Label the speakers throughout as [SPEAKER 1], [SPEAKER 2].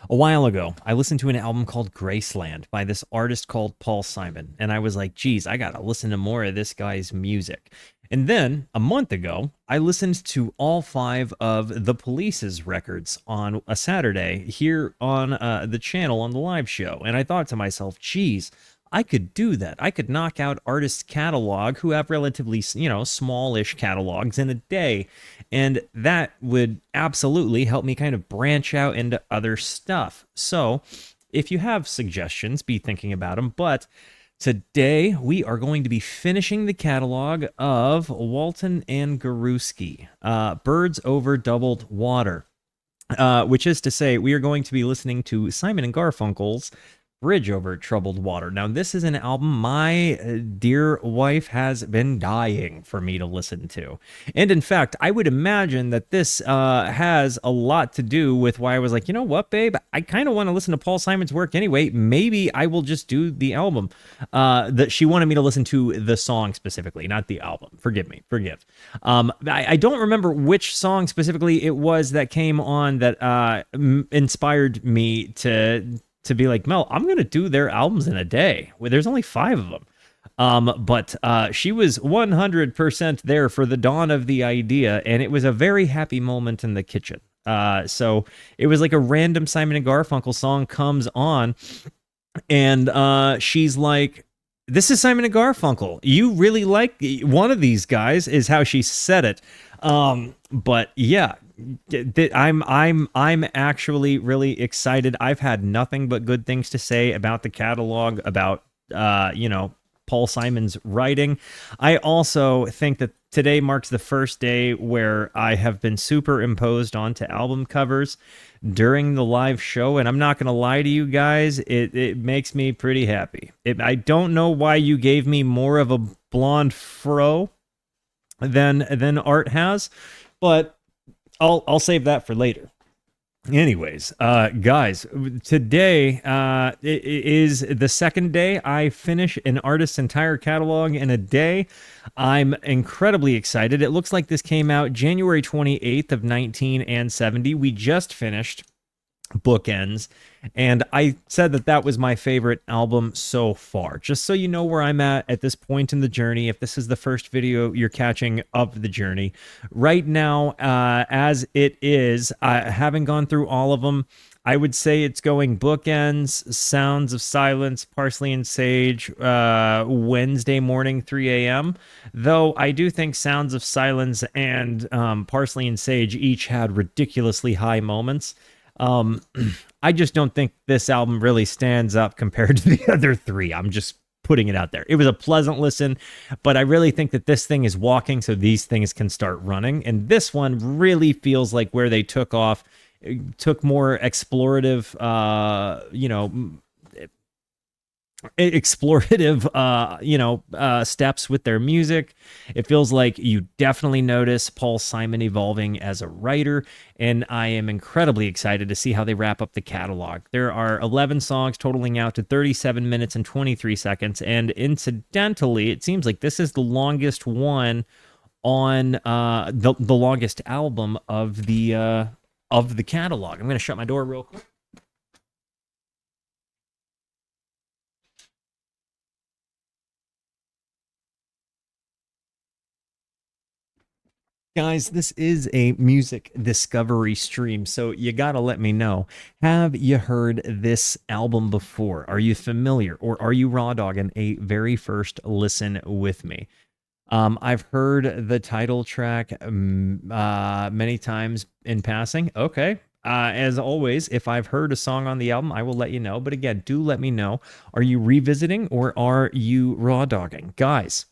[SPEAKER 1] A while ago, I listened to an album called Graceland by this artist called Paul Simon, and I was like, geez, I gotta listen to more of this guy's music. And then a month ago, I listened to all five of The Police's records on a Saturday here on the channel on the live show. And I thought to myself, geez, I could do that. I could knock out artists' catalog who have relatively, smallish catalogs in a day. And that would absolutely help me kind of branch out into other stuff. So if you have suggestions, be thinking about them. But today we are going to be finishing the catalog of Walton and Garooski, Birds Over Doubled Water. Which is to say, we are going to be listening to Simon and Garfunkel's Bridge Over Troubled Water. Now, this is an album my dear wife has been dying for me to listen to. And in fact, I would imagine that this has a lot to do with why I was like, you know what, babe? I kind of want to listen to Paul Simon's work anyway. Maybe I will just do the album. That she wanted me to listen to the song specifically, not the album. Forgive me. Forgive. I don't remember which song specifically it was that came on that inspired me to be like, Mel, I'm going to do their albums in a day. Well, there's only five of them. But she was 100% there for the dawn of the idea, and it was a very happy moment in the kitchen. So it was like a random Simon and Garfunkel song comes on, and she's like, this is Simon and Garfunkel. You really like one of these guys, is how she said it. But yeah, I'm actually really excited. I've had nothing but good things to say about the catalog, about Paul Simon's writing. I also think that today marks the first day where I have been superimposed onto album covers during the live show, and I'm not going to lie to you guys, it makes me pretty happy. I don't know why you gave me more of a blonde fro than Art has, but I'll save that for later. Anyways, guys, today is the second day I finish an artist's entire catalog in a day. I'm incredibly excited. It looks like this came out January 28th of 1970. We just finished Bookends, and I said that that was my favorite album so far. Just so you know where I'm at this point in the journey, if this is the first video you're catching of the journey right now, as it is, having gone through all of them, I would say it's going Bookends, Sounds of Silence, Parsley and Sage, Wednesday morning, 3 a.m. Though I do think Sounds of Silence and Parsley and Sage each had ridiculously high moments. I just don't think this album really stands up compared to the other three. I'm just putting it out there. It was a pleasant listen, but I really think that this thing is walking, so these things can start running. And this one really feels like where they took off, took more explorative, steps with their music. It feels like you definitely notice Paul Simon evolving as a writer, and I am incredibly excited to see how they wrap up the catalog. There are 11 songs totaling out to 37 minutes and 23 seconds, and incidentally, it seems like this is the longest one on the longest album of the catalog. I'm going to shut my door real quick. Guys, this is a music discovery stream, so you gotta let me know. Have you heard this album before? Are you familiar, or are you raw dogging a very first listen with me? I've heard the title track many times in passing. Okay. As always, if I've heard a song on the album, I will let you know. But again, do let me know. Are you revisiting or are you raw dogging? Guys,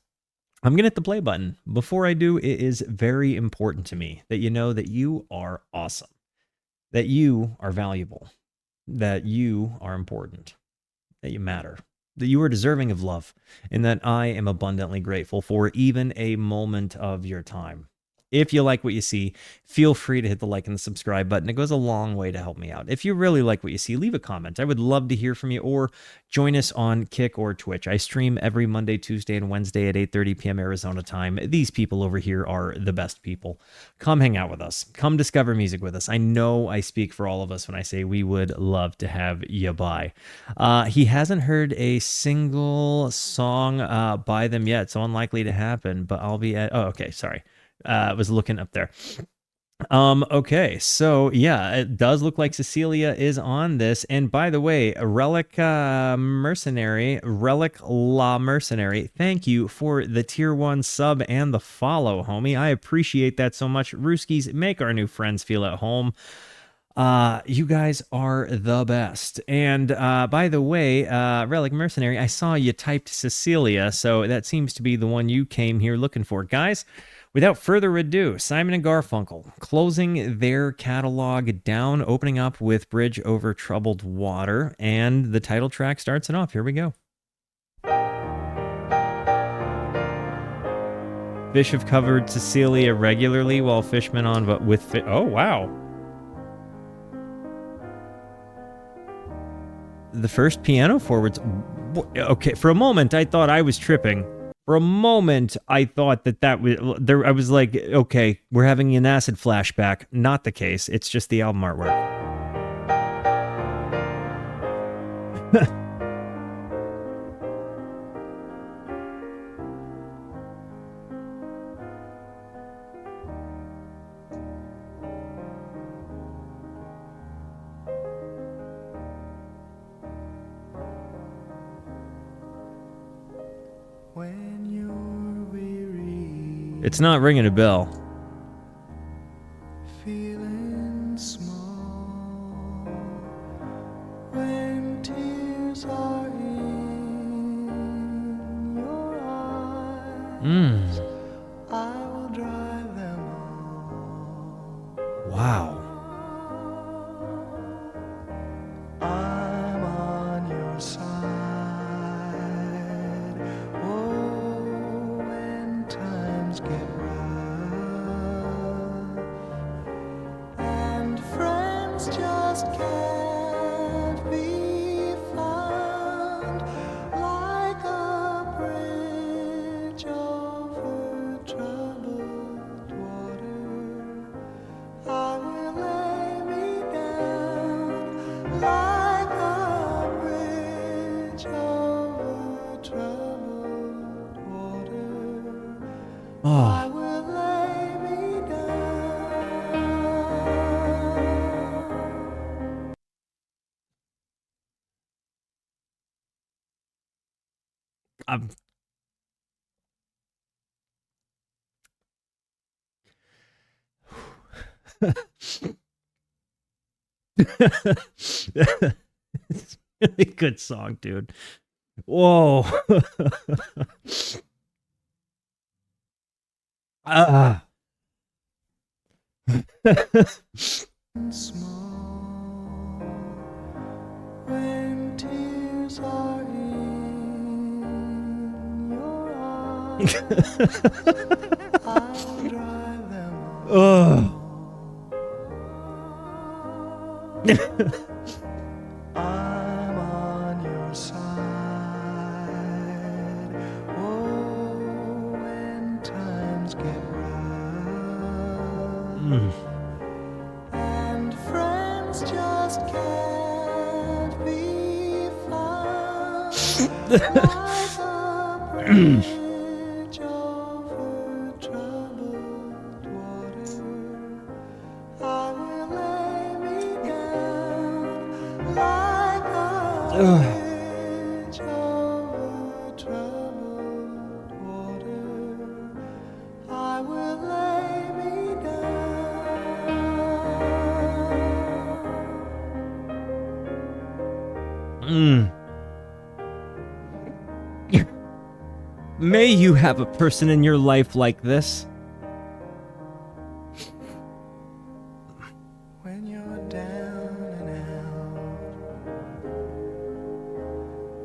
[SPEAKER 1] I'm going to hit the play button. Before I do, it is very important to me that you know that you are awesome, that you are valuable, that you are important, that you matter, that you are deserving of love, and that I am abundantly grateful for even a moment of your time. If you like what you see, feel free to hit the like and the subscribe button. It goes a long way to help me out. If you really like what you see, leave a comment. I would love to hear from you, or join us on Kick or Twitch. I stream every Monday, Tuesday, and Wednesday at 8:30 p.m. Arizona time. These people over here are the best people. Come hang out with us. Come discover music with us. I know I speak for all of us when I say we would love to have you by. He hasn't heard a single song by them yet, so unlikely to happen, but I'll be at... Oh, okay, sorry. I was looking up there. Okay, so yeah, it does look like Cecilia is on this. And by the way, Relic La Mercenary, thank you for the tier 1 sub and the follow, homie. I appreciate that so much. Rooskies, make our new friends feel at home. You guys are the best. And by the way, Relic Mercenary, I saw you typed Cecilia, so that seems to be the one you came here looking for. Guys, without further ado, Simon and Garfunkel closing their catalog down, opening up with Bridge Over Troubled Water, and the title track starts it off. Here we go. Fish have covered Cecilia regularly, while Fishman on, but with... Oh, wow. The first piano forwards. Okay, for a moment, I thought I was tripping. For a moment, I thought that was there. I was like, okay, we're having an acid flashback. Not the case. It's just the album artwork. It's not ringing a bell. Feeling small when tears are in your eyes. I will dry them all. Wow. I'm on your side. Oh, when times get rough and friends just can't be found, like a bridge over troubled water, I will lay me down like a bridge over troubled water. I will lay me down. It's a really good song, dude. Whoa. Small when tears are in your eyes. I'll dry them all. I'm on your side. Oh, when times get rough and friends just can't be found, like a bridge over troubled water, I will lay me down like a bridge over troubled water. I will lay me down. May you have a person in your life like this. When you're down and out,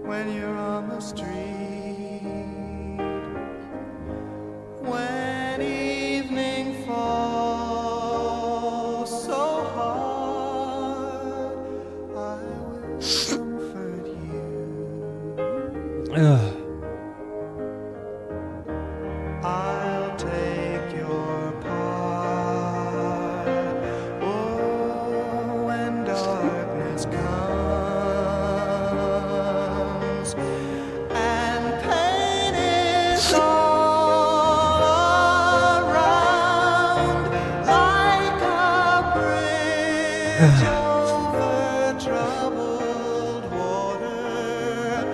[SPEAKER 1] when you're on the street, when evening falls Ugh.
[SPEAKER 2] I'll take your part. Oh, when darkness comes and pain is all around, like a bridge over troubled water,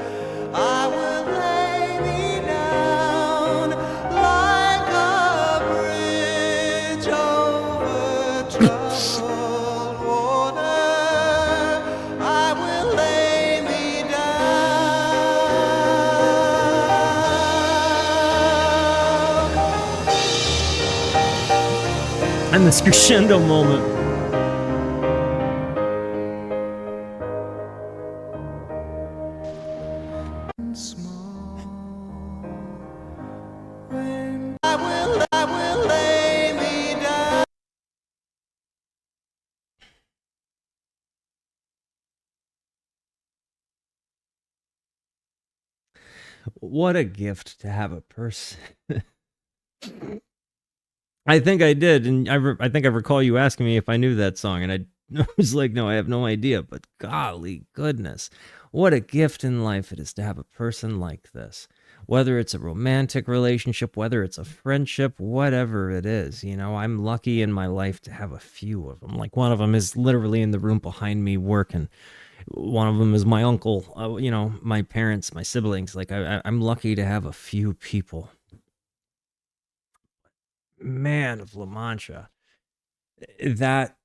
[SPEAKER 2] I will lay me down like a bridge over troubled water. I will lay me down.
[SPEAKER 1] And this crescendo moment.
[SPEAKER 2] Small, when I will lay me down.
[SPEAKER 1] What a gift to have a person. I think I did, and I think I recall you asking me if I knew that song, and I was like, no, I have no idea, but golly goodness, what a gift in life it is to have a person like this. Whether it's a romantic relationship, whether it's a friendship, whatever it is, I'm lucky in my life to have a few of them. Like one of them is literally in the room behind me working. One of them is my uncle, my parents, my siblings. Like I'm lucky to have a few people. Man of La Mancha, that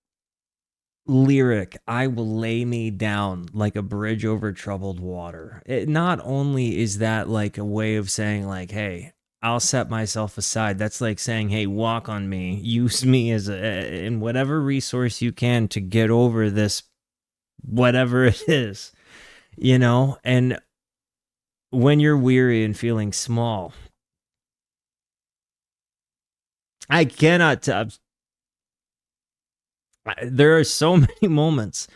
[SPEAKER 1] lyric, I will lay me down like a bridge over troubled water. It not only is that like a way of saying like, hey, I'll set myself aside. That's like saying, hey, walk on me, use me as in whatever resource you can to get over this, whatever it is, and when you're weary and feeling small, I cannot there are so many moments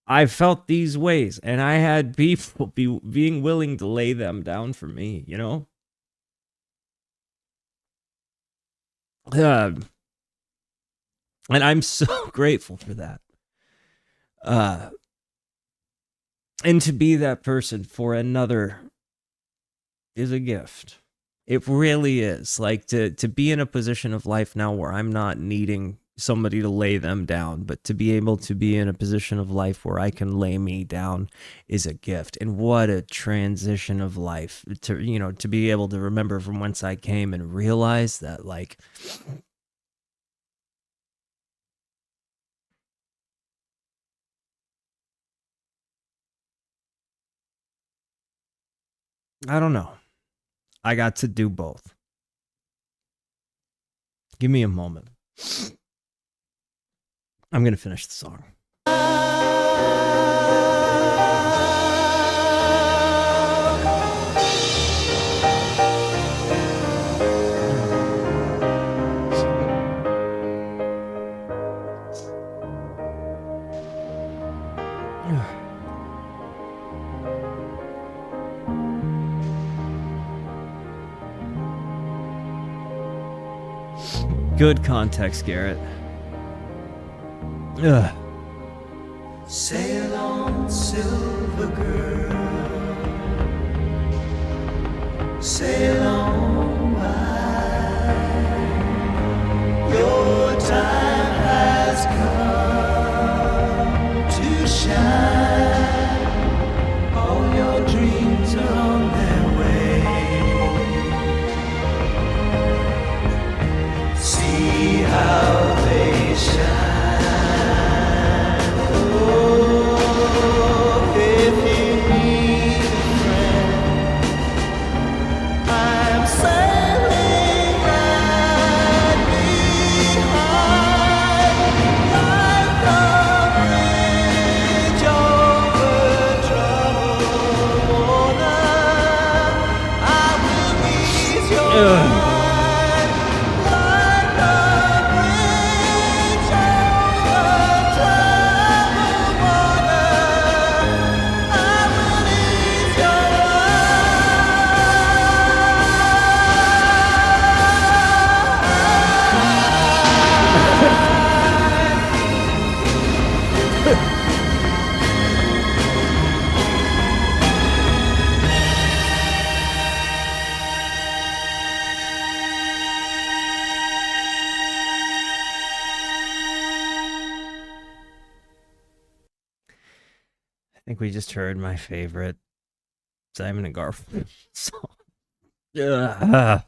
[SPEAKER 1] I felt these ways, and I had people being willing to lay them down for me, and I'm so grateful for that. And to be that person for another is a gift. It really is. Like to be in a position of life now where I'm not needing somebody to lay them down, but to be able to be in a position of life where I can lay me down is a gift. And what a transition of life to be able to remember from whence I came and realize that, like, I don't know. I got to do both. Give me a moment. I'm going to finish the song. Good context, Garrett. Ugh.
[SPEAKER 2] Sail on, silver girl. Sail on by. Your time has come to shine. All your dreams are on their way. See how they shine. Oh, if you need a friend, I'm
[SPEAKER 1] I think we just heard my favorite Simon and Garfunkel song. Ugh.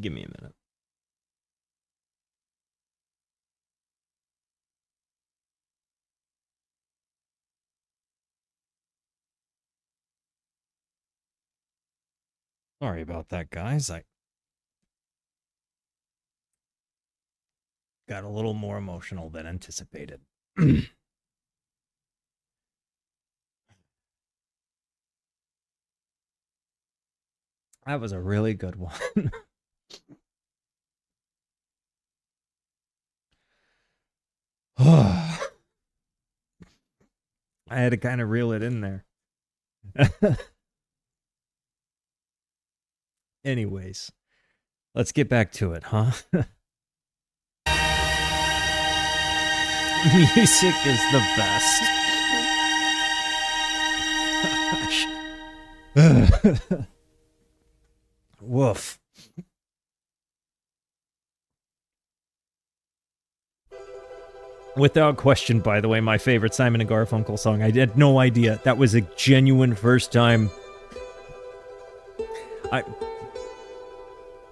[SPEAKER 1] Give me a minute. Sorry about that, guys. I got a little more emotional than anticipated. That was a really good one. I had to kind of reel it in there. Anyways, let's get back to it, huh? Music is the best. Woof. Without question, by the way, my favorite Simon and Garfunkel song. I had no idea. That was a genuine first time.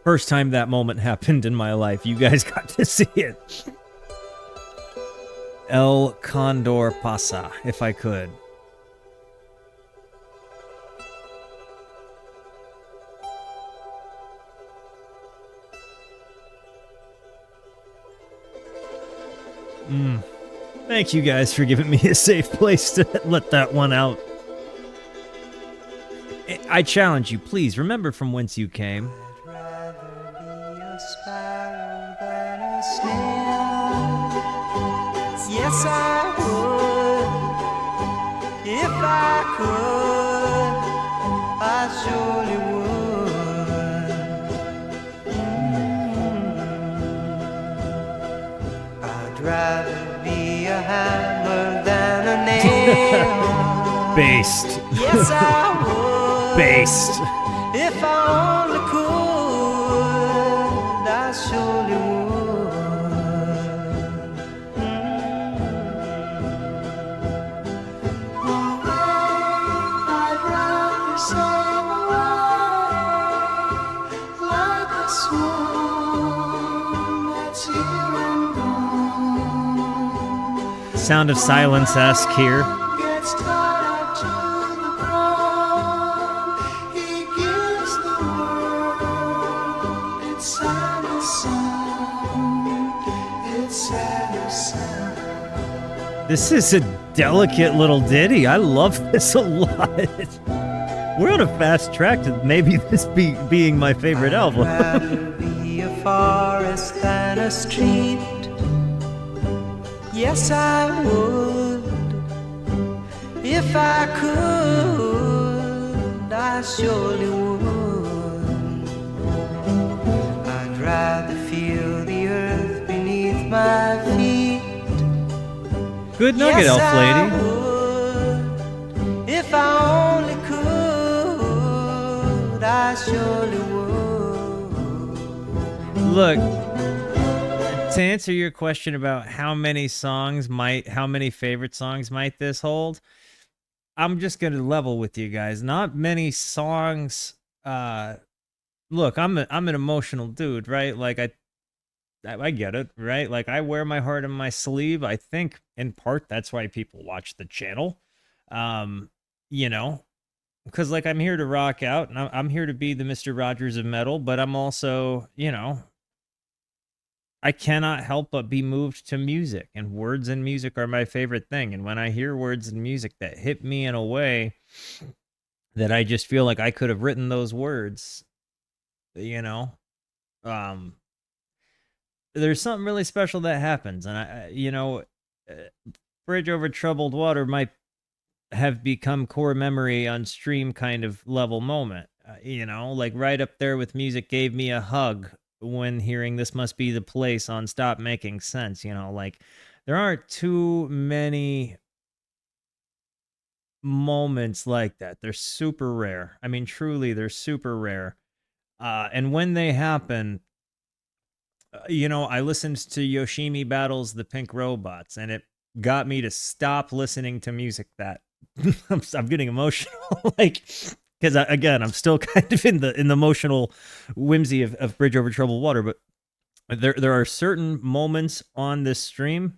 [SPEAKER 1] First time that moment happened in my life. You guys got to see it. El Condor Pasa, if I could. Thank you guys for giving me a safe place to let that one out. I challenge you, please remember from whence you came.
[SPEAKER 2] I'd rather be a sparrow than a snail. Yes, I would. If I could, I surely would. I'd rather be a hammer than a nail.
[SPEAKER 1] Based.
[SPEAKER 2] Yes, I would.
[SPEAKER 1] Based.
[SPEAKER 2] If I only could, I surely would. I'd rather sail away like a swan that's here and gone.
[SPEAKER 1] Sound of Silence-esque here.
[SPEAKER 2] Gets tied up to the ground. He gives the world its saddest sound. Its saddest sound.
[SPEAKER 1] This is a delicate little ditty. I love this a lot. We're on a fast track to maybe this being my favorite album.
[SPEAKER 2] I'd rather be a forest than a street. Yes, I would. If I could, I surely would. I'd rather feel the earth beneath my feet.
[SPEAKER 1] Good nugget,
[SPEAKER 2] Yes,
[SPEAKER 1] elf
[SPEAKER 2] I
[SPEAKER 1] lady.
[SPEAKER 2] would. If I only could, I surely would.
[SPEAKER 1] Look, to answer your question about how many favorite songs might this hold, I'm just gonna level with you guys. Not many songs. Look, I'm an emotional dude, right? Like I get it, right? Like I wear my heart on my sleeve. I think in part that's why people watch the channel. You know, because like I'm here to rock out and I'm here to be the Mr. Rogers of metal, but I'm also, you know, I cannot help but be moved to music, and words and music are my favorite thing. And when I hear words and music that hit me in a way that I just feel like I could have written those words, you know, there's something really special that happens. And Bridge Over Troubled Water might have become core memory on stream kind of level moment, you know, like right up there with Music Gave Me a Hug when hearing This Must Be the Place on Stop Making Sense, like there aren't too many moments like that. They're super rare. I mean, truly, they're super rare. And when they happen, I listened to Yoshimi Battles the Pink Robots, and it got me to stop listening to music that I'm getting emotional, like, because again, I'm still kind of in the emotional whimsy of Bridge Over Troubled Water. But there are certain moments on this stream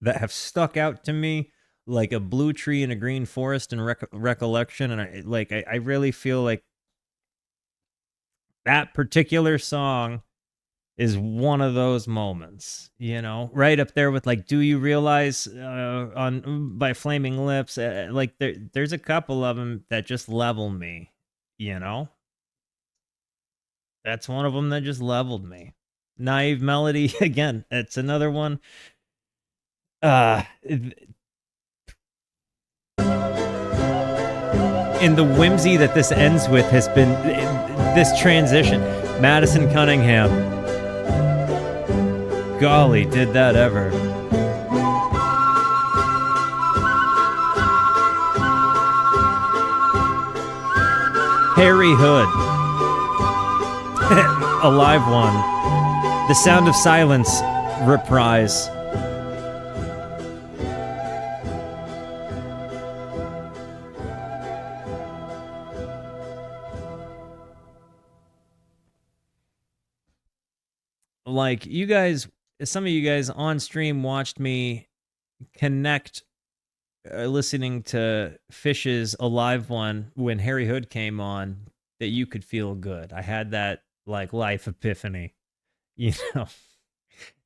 [SPEAKER 1] that have stuck out to me like a blue tree in a green forest in recollection, and I really feel like that particular song is one of those moments, right up there with like Do You Realize on by Flaming Lips. Like there's a couple of them that just level me, that's one of them that just leveled me. Naive Melody, again, it's another one. And the whimsy that this ends with has been this transition. Madison Cunningham, golly, did that ever. Harry Hood, a live one. The Sound of Silence reprise. Like, you guys, some of you guys on stream watched me connect listening to Fish's A Live One when Harry Hood came on, that you could feel good. I had that like life epiphany, It's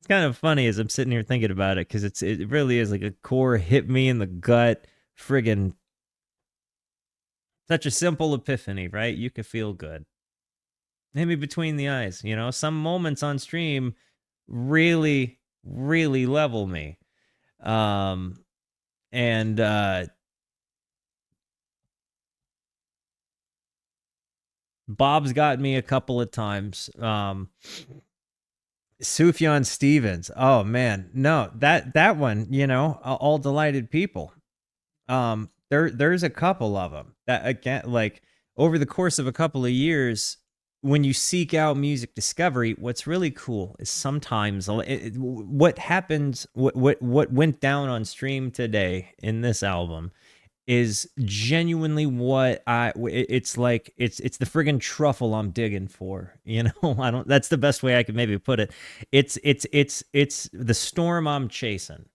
[SPEAKER 1] kind of funny as I'm sitting here thinking about it, because it really is like a core hit me in the gut friggin' such a simple epiphany, right? You could feel good. Hit me between the eyes, some moments on stream really, really level me. And Bob's got me a couple of times. Sufjan Stevens. Oh man, no, that one, All Delighted People. There's a couple of them that, again, like over the course of a couple of years, when you seek out music discovery, what's really cool is sometimes what happens, what went down on stream today in this album is genuinely it's like it's the friggin' truffle I'm digging for, that's the best way I could maybe put it. It's the storm I'm chasing,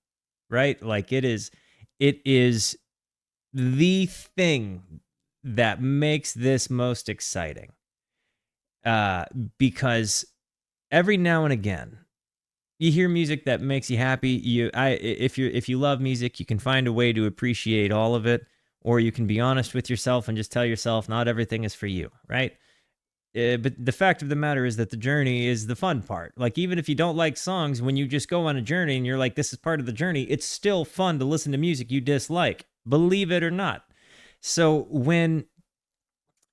[SPEAKER 1] right? Like it is the thing that makes this most exciting. Because every now and again you hear music that makes you happy. If you love music, you can find a way to appreciate all of it, or you can be honest with yourself and just tell yourself not everything is for you, right? But the fact of the matter is that the journey is the fun part. Like, even if you don't like songs, when you just go on a journey and you're like, this is part of the journey, it's still fun to listen to music you dislike, believe it or not. So when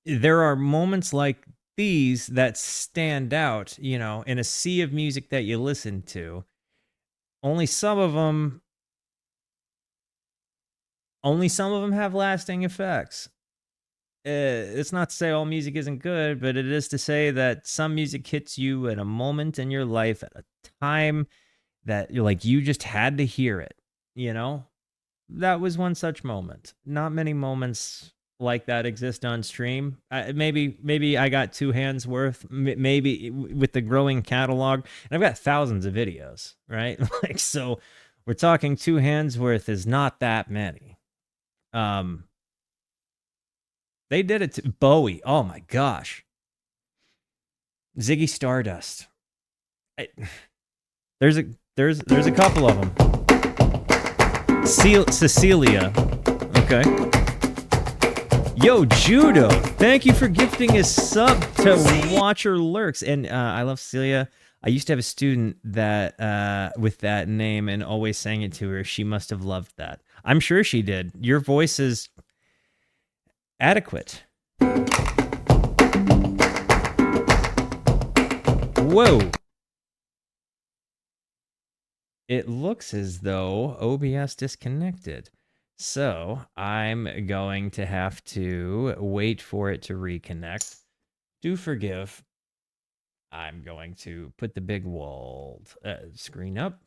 [SPEAKER 1] there are moments like these that stand out, in a sea of music that you listen to, only some of them have lasting effects. It's not to say all music isn't good, but it is to say that some music hits you at a moment in your life, at a time that you're like, you just had to hear it, That was one such moment. Not many moments like that exist on stream. Maybe I got two hands worth, maybe with the growing catalog, and I've got thousands of videos, right? Like, so we're talking two hands worth is not that many. They did it to Bowie. Oh my gosh. Ziggy Stardust. There's a couple of them. Cecilia. Okay. Yo, Judo, thank you for gifting a sub to Watcher Lurks. And I love Cecilia. I used to have a student that with that name and always sang it to her. She must have loved that. I'm sure she did. Your voice is adequate. Whoa. It looks as though OBS disconnected. So I'm going to have to wait for it to reconnect. Do forgive. I'm going to put the big wall screen up.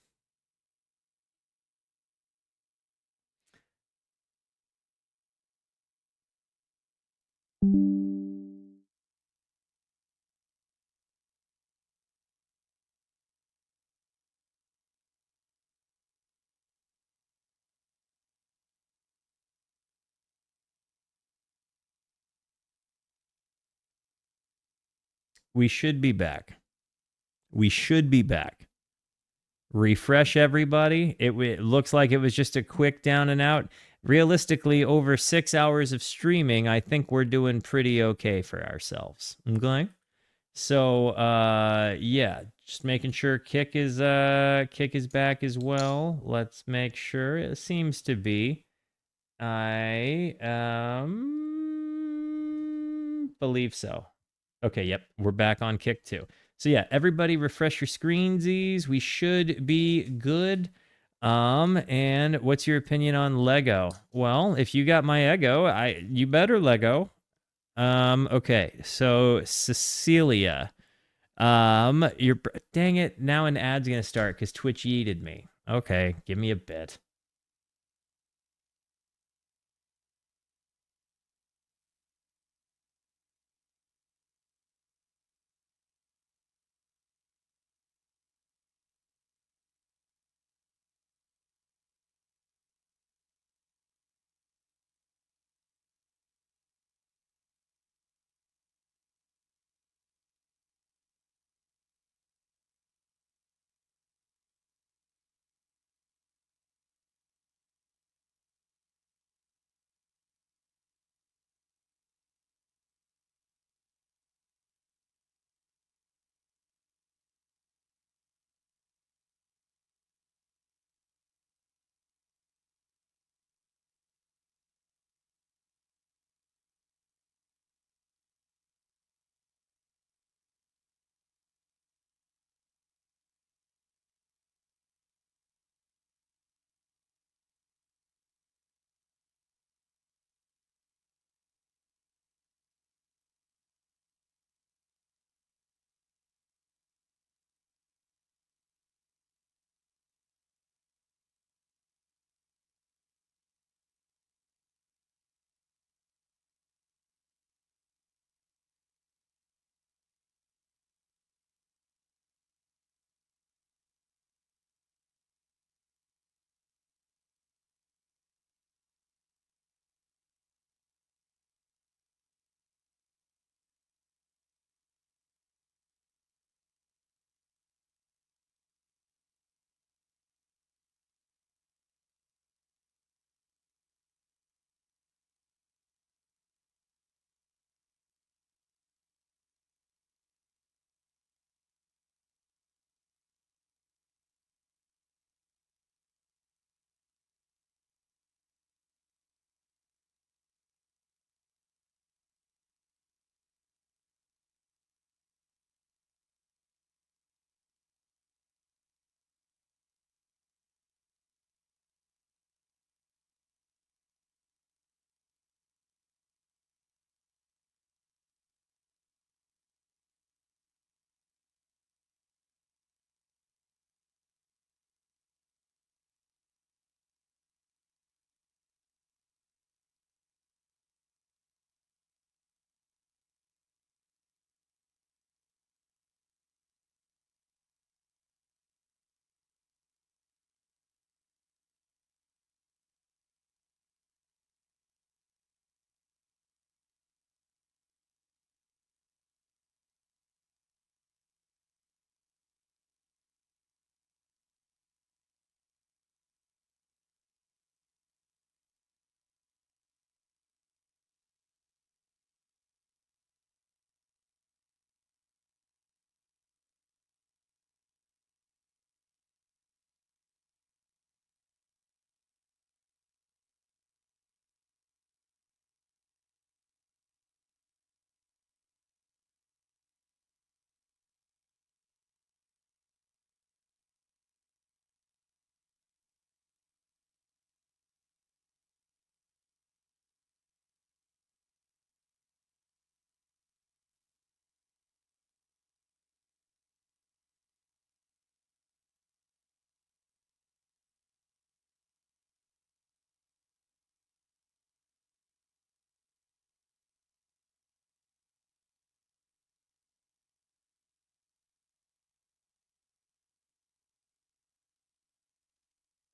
[SPEAKER 1] We should be back. We should be back. Refresh everybody. It looks like it was just a quick down and out. Realistically, over 6 hours of streaming, I think we're doing pretty okay for ourselves. Okay. So yeah, just making sure Kick is back as well. Let's make sure. It seems to be. I believe so. Okay, yep, we're back on Kick too. So yeah, everybody refresh your screensies. We should be good. And what's your opinion on Lego? Well, if you got my Ego, you better Lego. Okay, so Cecilia. You're dang it. Now an ad's gonna start because Twitch yeeted me. Okay, give me a bit.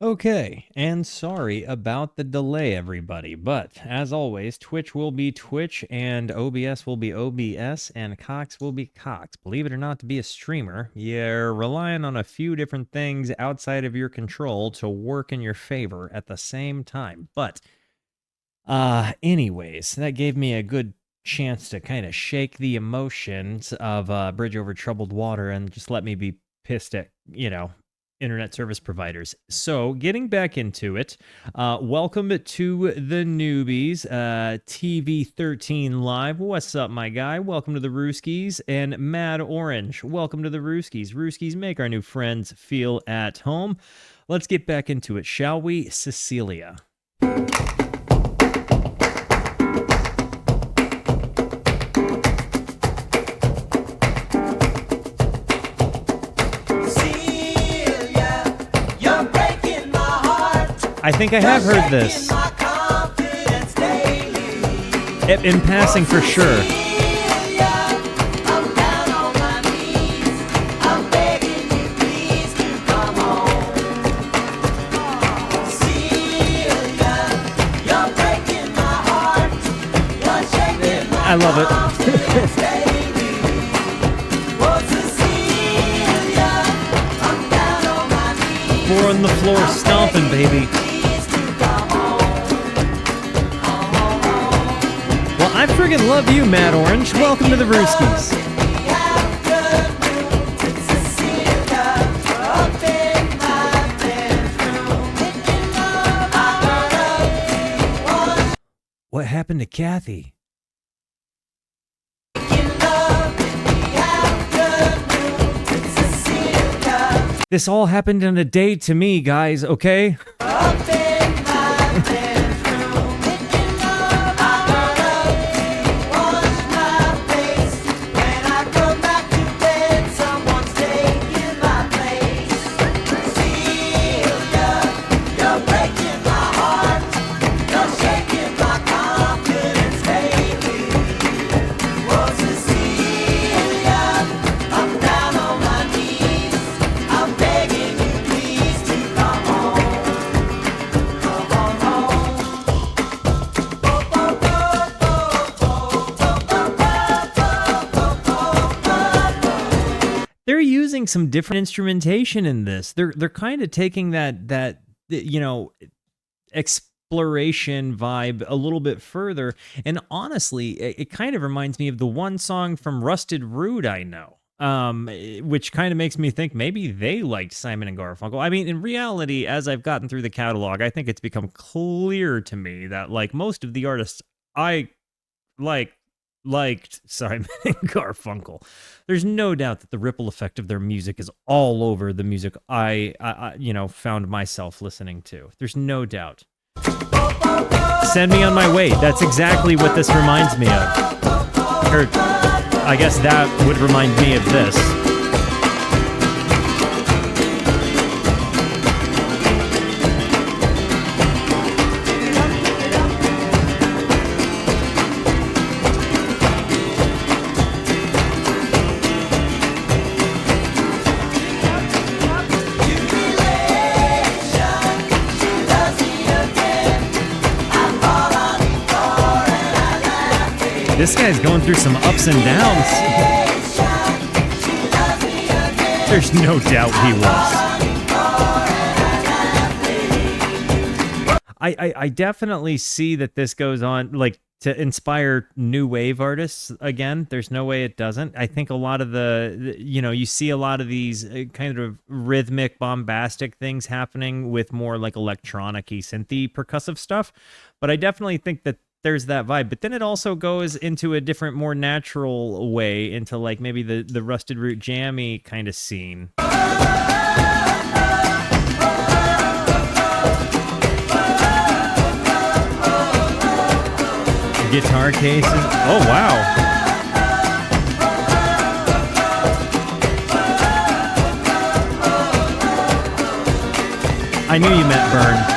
[SPEAKER 1] Okay, and sorry about the delay, everybody. But as always, Twitch will be Twitch, and OBS will be OBS, and Cox will be Cox. Believe it or not, to be a streamer, you're relying on a few different things outside of your control to work in your favor at the same time. But, anyways, that gave me a good chance to kind of shake the emotions of Bridge Over Troubled Water and just let me be pissed at, internet service providers. So getting back into it, welcome to the newbies, TV13 Live. What's up, my guy? Welcome to the Rooskies. And Mad Orange, welcome to the Rooskies. Rooskies, make our new friends feel at home. Let's get back into it, shall we? Cecilia. I think I have heard this. In passing, for sure. I love it. Four on the floor stomping, baby. I friggin' love you, Mad Orange. Welcome to the Rooskies. What happened to Kathy? This all happened in a day to me, guys, okay? Some different instrumentation in this. They're kind of taking that exploration vibe a little bit further, and honestly it kind of reminds me of the one song from Rusted Root I know, which kind of makes me think maybe they liked Simon and Garfunkel. I mean, in reality, as I've gotten through the catalog, I think it's become clear to me that like most of the artists I liked Simon and Garfunkel. There's no doubt that the ripple effect of their music is all over the music I found myself listening to. There's no doubt. Send Me on My Way. That's exactly what this reminds me of. Or I guess that would remind me of this. This guy's going through some ups and downs. There's no doubt he was. I definitely see that this goes on, like, to inspire new wave artists again. There's no way it doesn't. I think a lot of you see a lot of these kind of rhythmic, bombastic things happening with more like electronic-y, synthy, percussive stuff. But I definitely think that there's that vibe, but then it also goes into a different, more natural way into like maybe the Rusted Root jammy kind of scene. Guitar cases. Oh wow. I knew you meant Burn.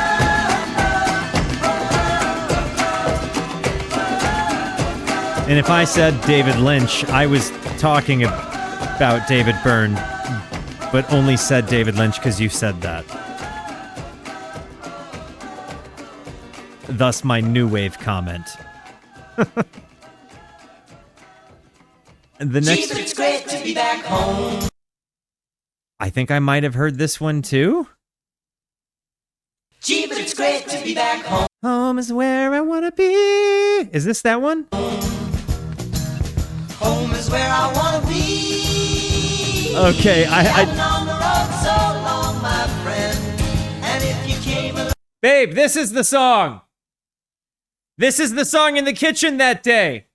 [SPEAKER 1] And if I said David Lynch, I was talking about David Byrne, but only said David Lynch because you said that. Thus my new wave comment. The next,
[SPEAKER 2] Gee, but it's great to be back home.
[SPEAKER 1] I think I might have heard this one too.
[SPEAKER 2] Gee, but it's great to be back home.
[SPEAKER 1] Home is where I wanna be. Is this that one?
[SPEAKER 2] Home is where I wanna be.
[SPEAKER 1] Okay,
[SPEAKER 2] I've been on the road so long, my friend. And if you came along,
[SPEAKER 1] Babe, this is the song. This is the song in the kitchen that day.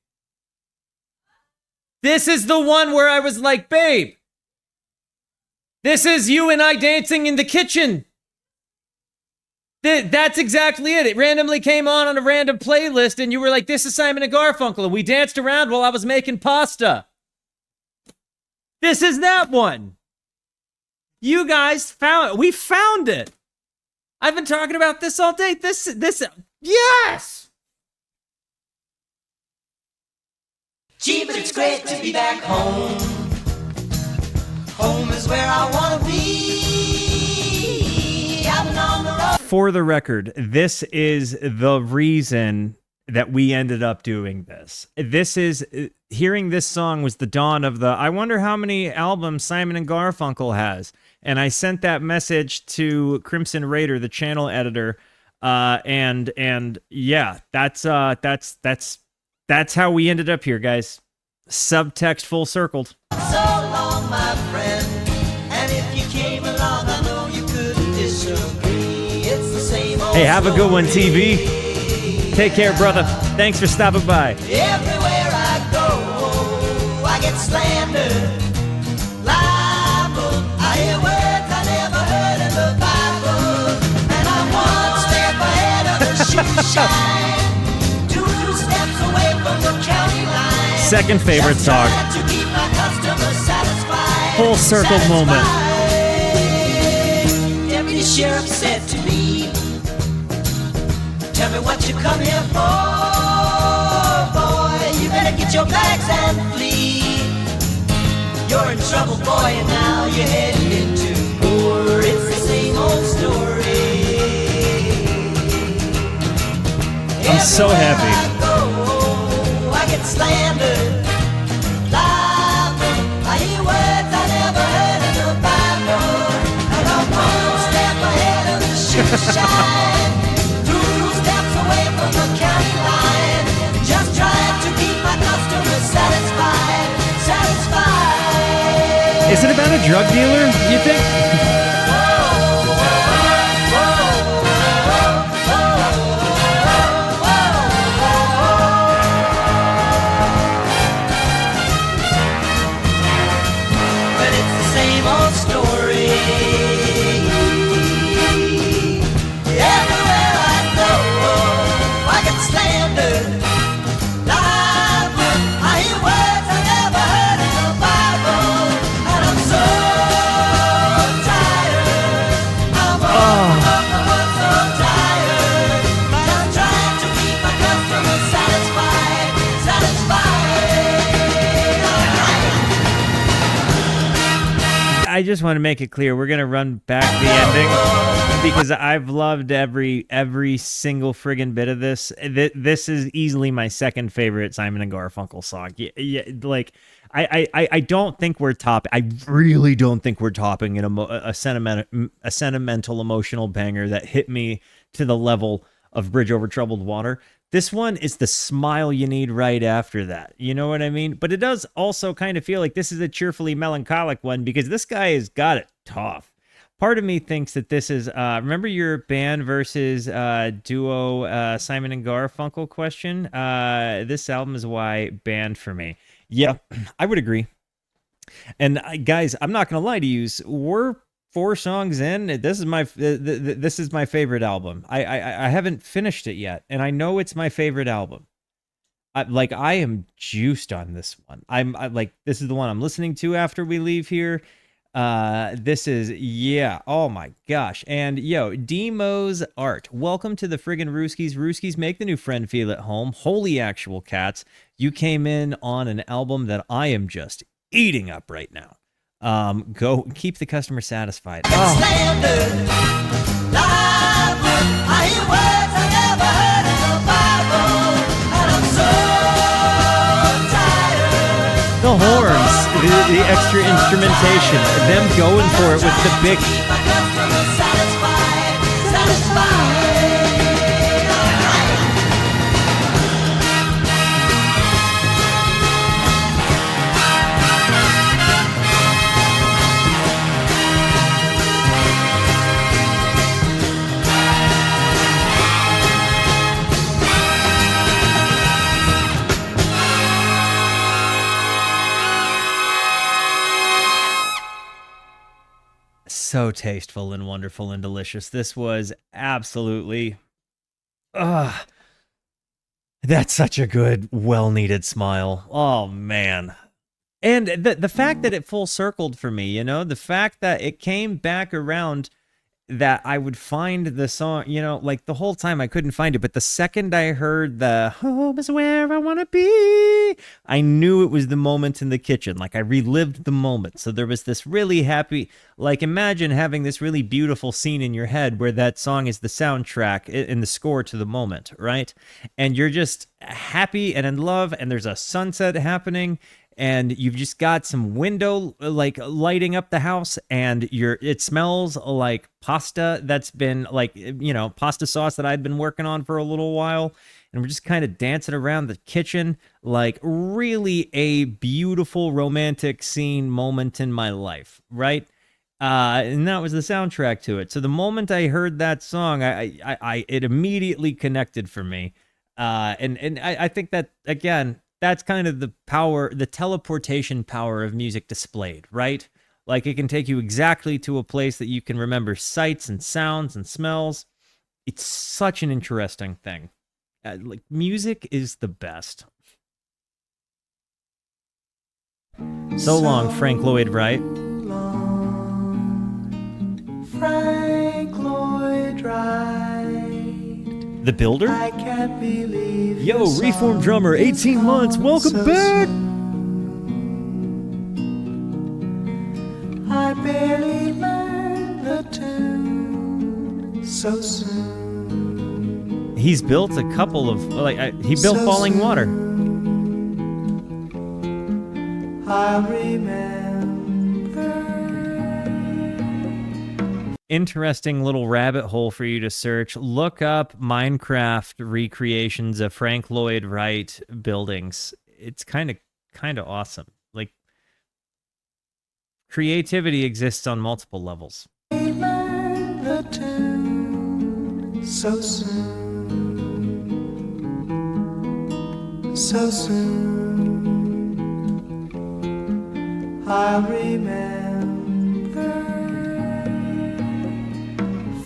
[SPEAKER 1] This is the one where I was like, babe, this is you and I dancing in the kitchen. That's exactly it. It randomly came on a random playlist, and you were like, this is Simon and Garfunkel, and we danced around while I was making pasta. This is that one. You guys we found it. I've been talking about this all day. This, yes!
[SPEAKER 2] gee, but it's great to be back home. Home is where I wanna be. I've been on the road.
[SPEAKER 1] For the record, this is the reason that we ended up doing this. This is, hearing this song was the dawn of the, I wonder how many albums Simon and Garfunkel has. And I sent that message to Crimson Raider, the channel editor, and yeah, that's how we ended up here, guys. Subtext full circled.
[SPEAKER 2] So long, my friend. And if you came along, I know you couldn't disagree. It's the same old
[SPEAKER 1] Hey, have a good one,
[SPEAKER 2] story.
[SPEAKER 1] TV. Take care, brother. Thanks for stopping by.
[SPEAKER 2] Everywhere I go, I get slandered, libel. I hear words I never heard in the Bible. And I'm one step ahead of the shoe shine, 2 steps away from the county line.
[SPEAKER 1] Second favorite
[SPEAKER 2] Just
[SPEAKER 1] song.
[SPEAKER 2] trying to keep my customers satisfied.
[SPEAKER 1] Full circle moment.
[SPEAKER 2] Deputy Sheriff said to me, tell me what you come here for, boy. You better get your bags and flee. You're in trouble, boy, and now you're heading into war. It's the same old story.
[SPEAKER 1] I'm so happy.
[SPEAKER 2] Everywhere I go, I get slandered, libel. I hear words I never heard in the Bible. And I'm one step ahead of the shoe shine, 2 steps away from the county line. Just trying to keep my customers satisfied, satisfied.
[SPEAKER 1] Is it about a drug dealer, you think?
[SPEAKER 2] But it's the same old story. Everywhere I go, I get slandered, libel. I hear words I never heard in the Bible. And I'm so tired. I'm so tired. Just trying to keep my customers satisfied, satisfied.
[SPEAKER 1] I just want to make it clear, we're gonna run back the ending because I've loved every single friggin' bit of this. This is easily my second favorite Simon and Garfunkel song. Yeah, like I don't think we're top. I really don't think we're topping a sentimental emotional banger that hit me to the level of Bridge Over Troubled Water. This one is the smile you need right after that. You know what I mean? But it does also kind of feel like this is a cheerfully melancholic one because this guy has got it tough. Part of me thinks that this is, remember your band versus duo Simon and Garfunkel question? This album is why band for me. Yeah, I would agree. And guys, I'm not going to lie to you. We're 4 songs in. This is my favorite album. I haven't finished it yet, and I know it's my favorite album. I am juiced on this one. This is the one I'm listening to after we leave here. This is, yeah, oh my gosh. And yo, Demo's Art, welcome to the friggin' Rooskies. Rooskies, make the new friend feel at home. Holy actual cats, you came in on an album that I am just eating up right now. Go keep the customer satisfied.
[SPEAKER 2] Slandered, libel. I hear words I never heard
[SPEAKER 1] extra instrumentation, them going for it with the big.
[SPEAKER 2] Keep my customers satisfied, satisfied.
[SPEAKER 1] So tasteful and wonderful and delicious. This was absolutely, that's such a good, well-needed smile. Oh man. And the fact that it full circled for me, the fact that it came back around, that I would find the song, like the whole time I couldn't find it, but the second I heard the home is where I want to be, I knew it was the moment in the kitchen. Like I relived the moment. So there was this really happy, like imagine having this really beautiful scene in your head where that song is the soundtrack in the score to the moment, right? And you're just happy and in love, and there's a sunset happening, and you've just got some window like lighting up the house, and it smells like pasta that's been like, pasta sauce that I'd been working on for a little while, and we're just kind of dancing around the kitchen, like really a beautiful romantic scene moment in my life, right? And that was the soundtrack to it. So the moment I heard that song, it immediately connected for me, and I think that again, that's kind of the power, the teleportation power of music displayed, right? Like it can take you exactly to a place that you can remember sights and sounds and smells. It's such an interesting thing. Like music is the best. So long, Frank Lloyd Wright.
[SPEAKER 2] Frank Lloyd Wright.
[SPEAKER 1] The Builder?
[SPEAKER 2] I can't believe
[SPEAKER 1] Yo, Reformed drummer, 18 months, welcome back!
[SPEAKER 2] I barely learned the tune so soon.
[SPEAKER 1] He's built a couple of, he built
[SPEAKER 2] So
[SPEAKER 1] Falling
[SPEAKER 2] soon.
[SPEAKER 1] Water.
[SPEAKER 2] I remember.
[SPEAKER 1] Interesting little rabbit hole for you to search. Look up Minecraft recreations of Frank Lloyd Wright buildings. It's kind of awesome. Like creativity exists on multiple levels.
[SPEAKER 2] I learned the tune so soon. So soon. I remember.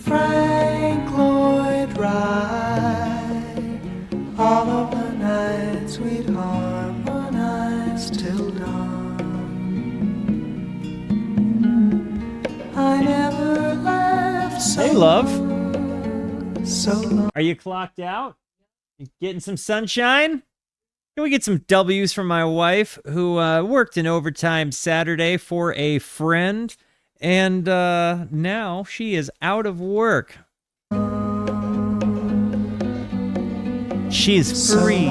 [SPEAKER 2] Frank Lloyd Wright, all of the nights we'd harmonize till dawn. I never left so
[SPEAKER 1] Hey, love.
[SPEAKER 2] so long.
[SPEAKER 1] Are you clocked out? You getting some sunshine? Can we get some W's from my wife, who worked in overtime Saturday for a friend, and now she is out of work. She is free.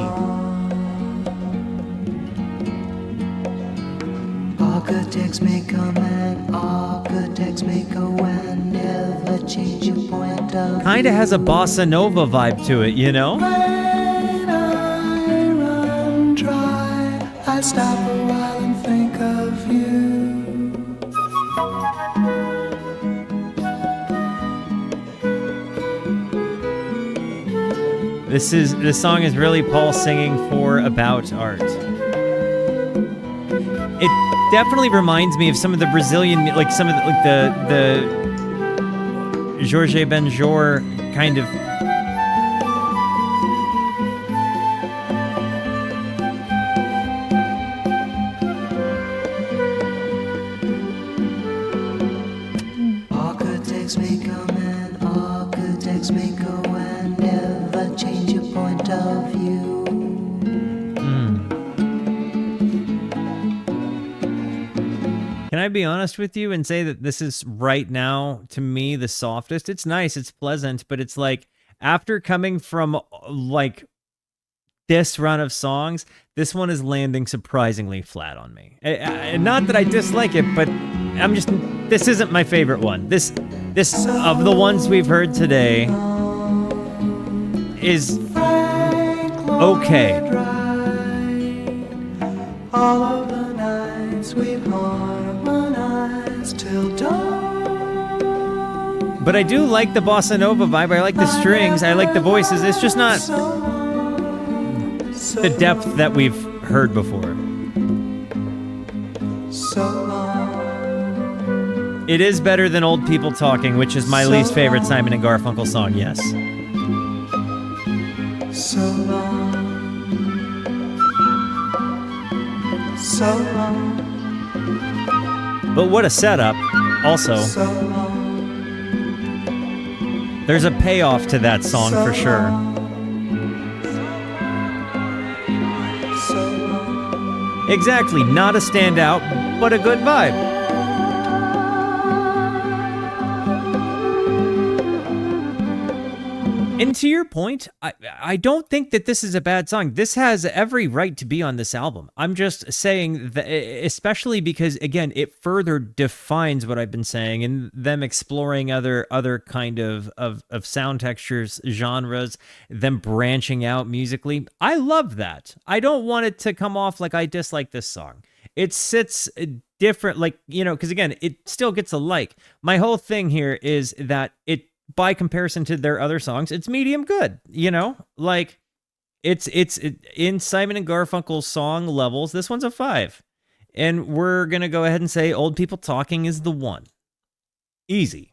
[SPEAKER 2] Architects may come and architects may go and never change your point of
[SPEAKER 1] Kinda has a bossa nova vibe to it, you know?
[SPEAKER 2] When I run dry, I stop a while and think of you.
[SPEAKER 1] This song is really Paul singing for about art. It definitely reminds me of some of the Brazilian, like some of the Jorge Benjor kind of.
[SPEAKER 2] Architects may come and architects may go and never change your point of view.
[SPEAKER 1] Can I be honest with you and say that this is right now, to me, the softest? It's nice, it's pleasant, but it's like after coming from like this run of songs, this one is landing surprisingly flat on me. Not that I dislike it, but this isn't my favorite one. This of the ones we've heard today is okay.
[SPEAKER 2] All of the nights we've harmonized till dawn.
[SPEAKER 1] But I do like the bossa nova vibe. I like the strings. I like the voices. It's just not the depth that we've heard before.
[SPEAKER 2] So long.
[SPEAKER 1] It is better than Old People Talking, which is my least favorite Simon and Garfunkel song, yes.
[SPEAKER 2] So long. So long.
[SPEAKER 1] But what a setup, also.
[SPEAKER 2] So long.
[SPEAKER 1] There's a payoff to that song for sure.
[SPEAKER 2] So long.
[SPEAKER 1] Exactly, not a standout, but a good vibe. And to your point, I don't think that this is a bad song. This has every right to be on this album. I'm just saying that, especially because, again, it further defines what I've been saying, and them exploring other kind of sound textures, genres, them branching out musically. I love that. I don't want it to come off like I dislike this song. It sits different, like, because again, it still gets a like. My whole thing here is that it, by comparison to their other songs, it's medium good, like it's in Simon and Garfunkel's song levels. This one's a 5, and we're going to go ahead and say Old People Talking is the 1. Easy.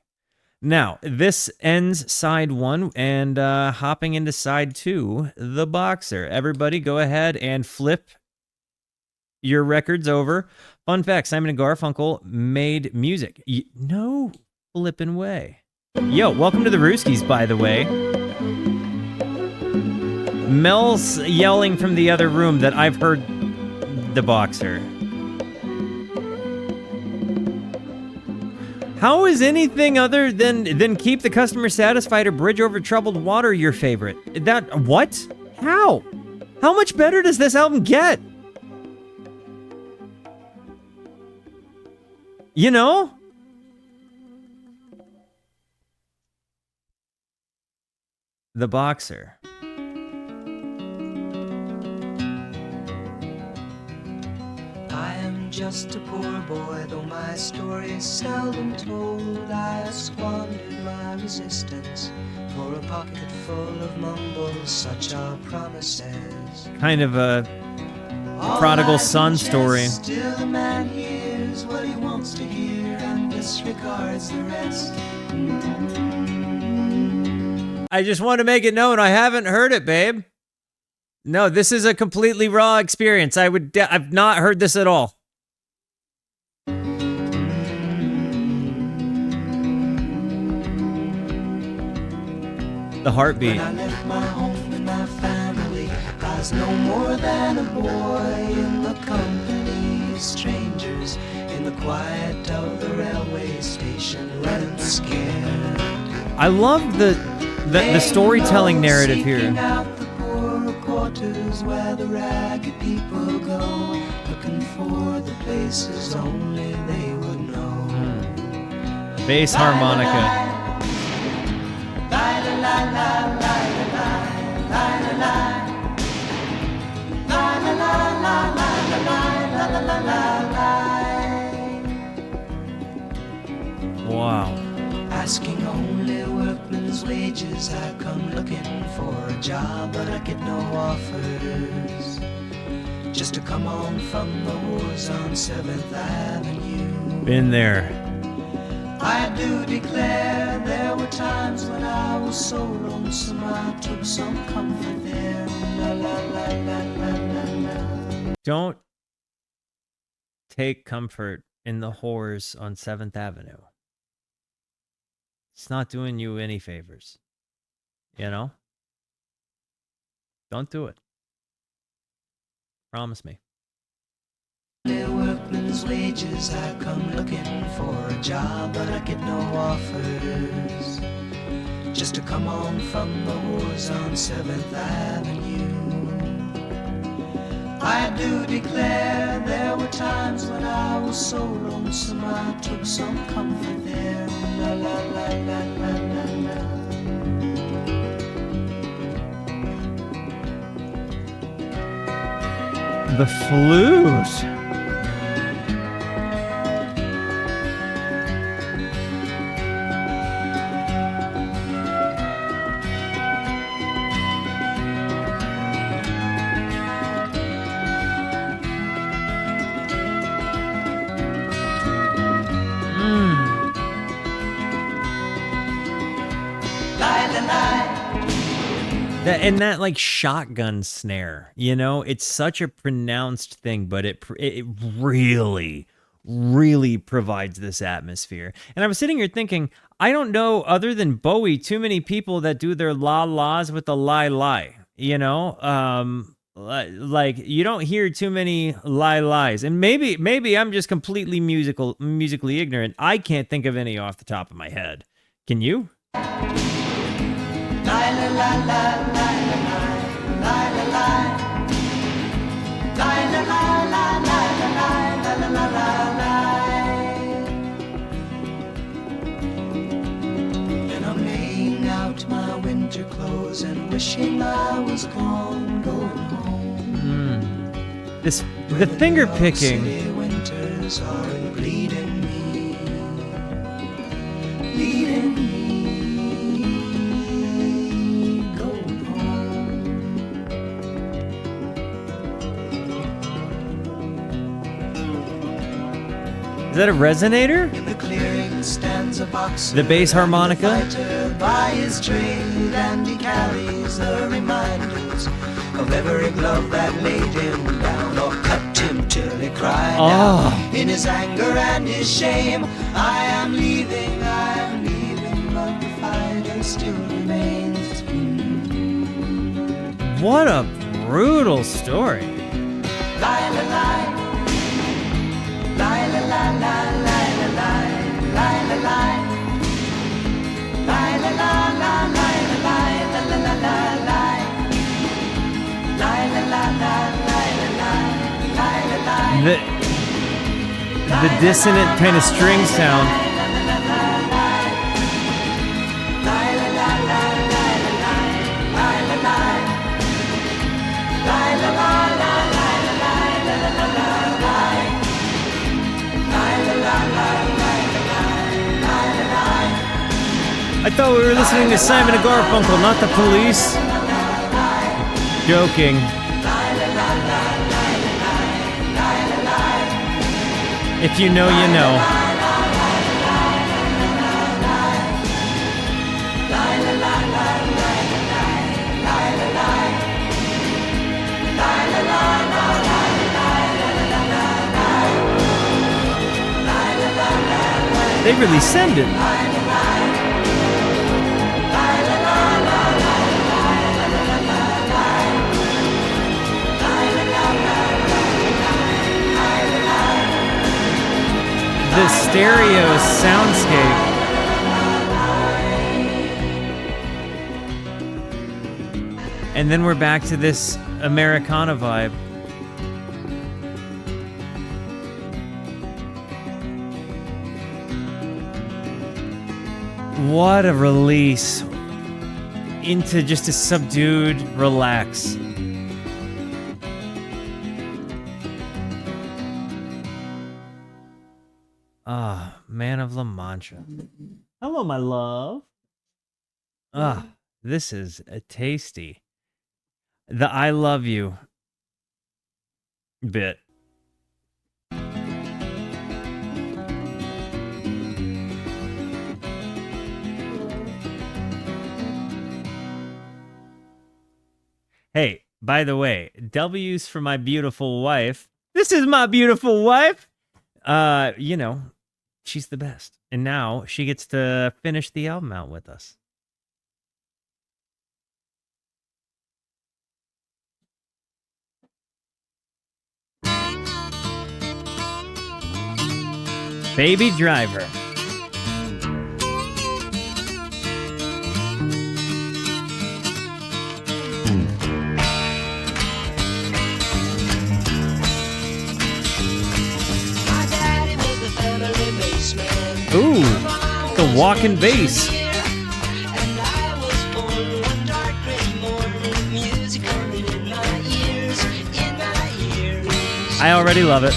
[SPEAKER 1] Now, this ends side 1, and hopping into side 2, The Boxer. Everybody go ahead and flip your records over. Fun fact, Simon and Garfunkel made music. No flipping way. Yo, welcome to the Rooskies, by the way. Mel's yelling from the other room that I've heard The Boxer. How is anything other than Keep the Customer Satisfied or Bridge Over Troubled Water your favorite? What? How? How much better does this album get? The Boxer.
[SPEAKER 2] I am just a poor boy, though my story is seldom told. I have squandered my resistance for a pocket full of mumbles, such are promises.
[SPEAKER 1] Kind of a prodigal son story.
[SPEAKER 2] Still a man hears what he wants to hear and disregards the rest.
[SPEAKER 1] I just want to make it known I haven't heard it, babe. No, this is a completely raw experience. I've not heard this at all. The heartbeat.
[SPEAKER 2] When I left my home and my family, I was no more than a boy in the company of strangers, in the quiet of the railway station, running scared.
[SPEAKER 1] I love the storytelling narrative here.
[SPEAKER 2] Out the poorer quarters where the ragged people go, looking for the places only they would know.
[SPEAKER 1] Bass harmonica. Wow.
[SPEAKER 2] Asking only workmen's wages, I come looking for a job, but I get no offers. Just to come on from the wars on 7th Avenue.
[SPEAKER 1] Been there.
[SPEAKER 2] I do declare there were times when I was so lonesome I took some comfort there. La la la la la la la.
[SPEAKER 1] Don't take comfort in the whores on 7th Avenue. It's not doing you any favors. Don't do it. Promise me.
[SPEAKER 2] Workmen's wages, I come looking for a job, but I get no offers. Just to come on from the wars on 7th Avenue. I do declare there were times when I was so lonesome I took some comfort there. La la la la la la la.
[SPEAKER 1] The flute. And that like shotgun snare, you know, it's such a pronounced thing, but it really, really provides this atmosphere. And I was sitting here thinking, I don't know, other than Bowie, too many people that do their la-las with the lie, you know? Like you don't hear too many lies. And maybe I'm just completely musically ignorant. I can't think of any off the top of my head. Can you?
[SPEAKER 2] And I'm laying out my winter clothes and wishing I was gone, going home.
[SPEAKER 1] The finger picking.
[SPEAKER 2] Winters are bleeding me, leading me.
[SPEAKER 1] Is that a resonator?
[SPEAKER 2] In the clearing stands a boxer,
[SPEAKER 1] the bass harmonica?
[SPEAKER 2] By his trade, and he carries the reminders of every glove that laid him down or cut him till he cried out in his anger and his shame. I am leaving, but the fighter still remains.
[SPEAKER 1] What a brutal story.
[SPEAKER 2] Lie, lie, lie. Lie, lie, lie, lie, lie, lie, lie, lie, lie. Lie, lie, lie, lie, lie, lie, lie, lie, lie, lie. Lie, lie, lie, lie, lie, lie, lie, lie.
[SPEAKER 1] The dissonant kind of string sound. I thought we were listening to Simon and Garfunkel, not the Police. Joking. If you know, you know. They really send it. The stereo soundscape. And then we're back to this Americana vibe. What a release into just a subdued relax. Ah, Man of La Mancha. Hello, my love. Ah, this is a tasty. The I love you bit. Hey, by the way, W's for my beautiful wife. This is my beautiful wife. You know, she's the best. And now she gets to finish the album out with us. Baby Driver. a walking bass.
[SPEAKER 2] And I was born one dark gray morning, music coming in my ears, in my ears.
[SPEAKER 1] I already love it.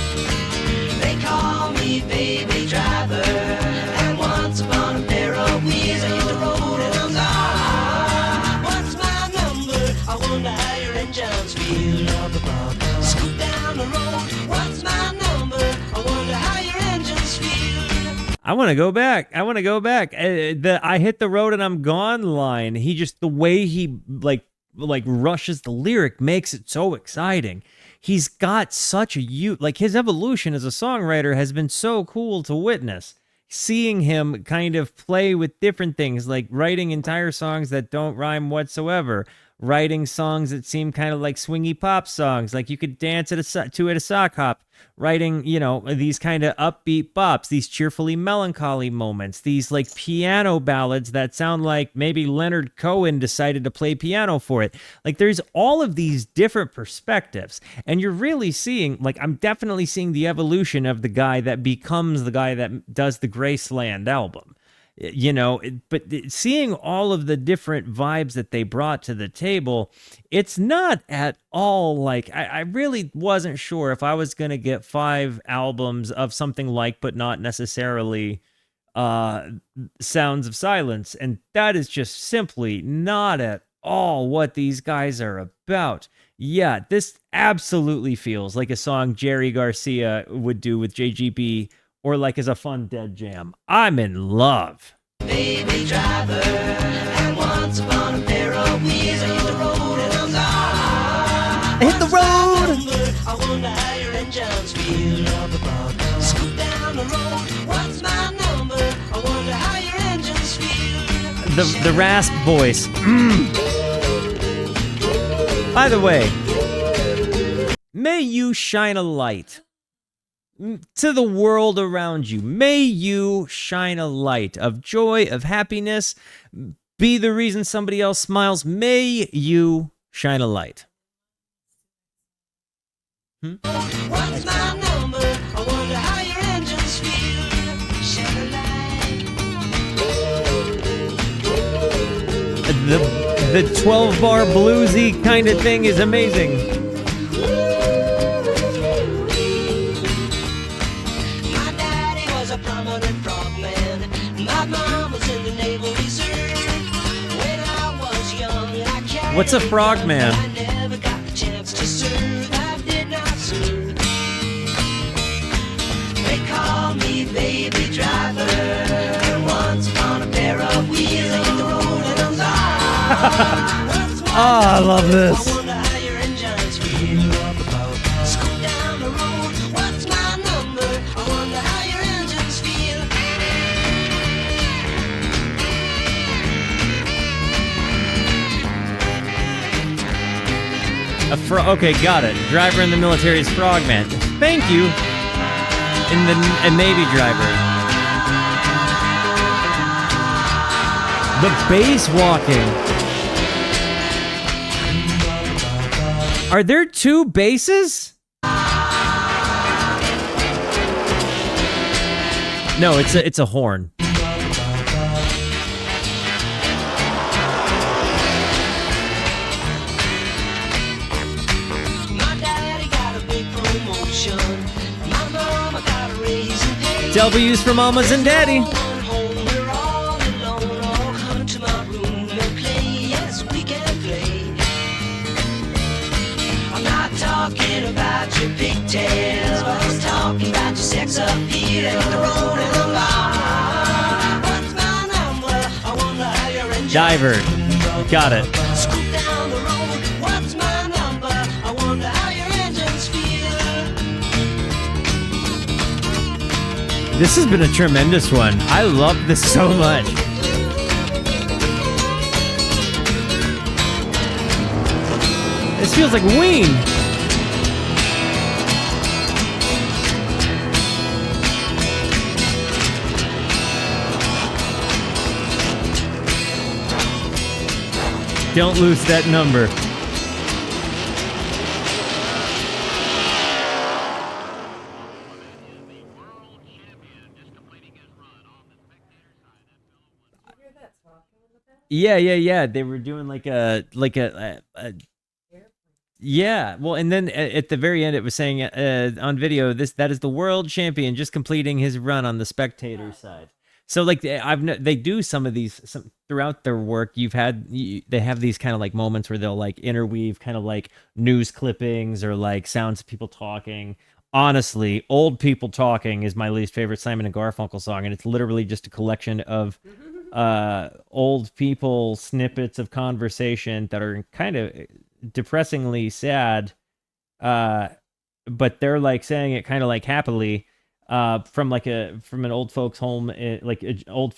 [SPEAKER 2] They call me baby driver, and once upon a pair of wheels I hit the road and I'm gone. What's my number? I wonder how your engines feel. Scoot down the road. What's my number? I wonder how your engines feel.
[SPEAKER 1] I want to go back. The I hit the road and I'm gone line. He just, the way he like rushes the lyric makes it so exciting. He's got such a like his evolution as a songwriter has been so cool to witness. Seeing him kind of play with different things, like writing entire songs that don't rhyme whatsoever, writing songs that seem kind of like swingy pop songs, like you could dance at a sock hop, writing, you know, these kind of upbeat bops, these cheerfully melancholy moments, these like piano ballads that sound like maybe Leonard Cohen decided to play piano for it. Like there's all of these different perspectives, and you're really seeing, like, I'm definitely seeing the evolution of the guy that becomes the guy that does the Graceland album. You know, but seeing all of the different vibes that they brought to the table, it's not at all like, I really wasn't sure if I was going to get 5 albums of something like, but not necessarily Sounds of Silence. And that is just simply not at all what these guys are about. Yeah, this absolutely feels like a song Jerry Garcia would do with JGB, or like as a fun Dead jam. I'm in love.
[SPEAKER 2] Baby driver, and once upon a pair of wheels I hit the road and I'm gone.
[SPEAKER 1] Hit the road!
[SPEAKER 2] I wonder how your engines feel. Scoot down the road. What's my number? I wonder how your engines feel.
[SPEAKER 1] The rasp voice. By the way, may you shine a light to the world around you. May you shine a light of joy, of happiness, be the reason somebody else smiles. May you shine a light.
[SPEAKER 2] What's my number? I wonder how your engines feel. Shine a light.
[SPEAKER 1] The 12-bar bluesy kind of thing is amazing. What's a frogman?
[SPEAKER 2] I never got the chance to serve. I did not serve. They call me baby driver, and once upon a pair of wheels I hit the road and I'm gone.
[SPEAKER 1] Oh, I love this.
[SPEAKER 2] I wonder how your engines feel. Scoot down the road. What's my number? I wonder how your engines feel.
[SPEAKER 1] Okay, got it. Driver in the military is frogman. Thank you. A Navy driver. The bass walking. Are there 2 basses? No, it's a horn. W's for mamas and daddy.
[SPEAKER 2] We're all alone, all come to my room and play. Yes, we can play. I'm not talking about your pigtails, but I was talking about your sex appeal and the road and the bar. What's my number? I wonder how your engine
[SPEAKER 1] Diver. Got it.
[SPEAKER 2] scoot down the road. What's my number? I wonder how your engines feel.
[SPEAKER 1] This has been a tremendous one. I love this so much. This feels like Ween. Don't lose that number. Yeah. They were doing yeah. Well, and then at the very end, it was saying on video, that is the world champion just completing his run on the spectator side. So like they do some of these throughout their work. They have these kind of like moments where they'll like interweave kind of like news clippings or like sounds of people talking. Honestly, old people talking is my least favorite Simon and Garfunkel song, and it's literally just a collection of old people snippets of conversation that are kind of depressingly sad, uh but they're like saying it kind of like happily, from an old folks home, like a old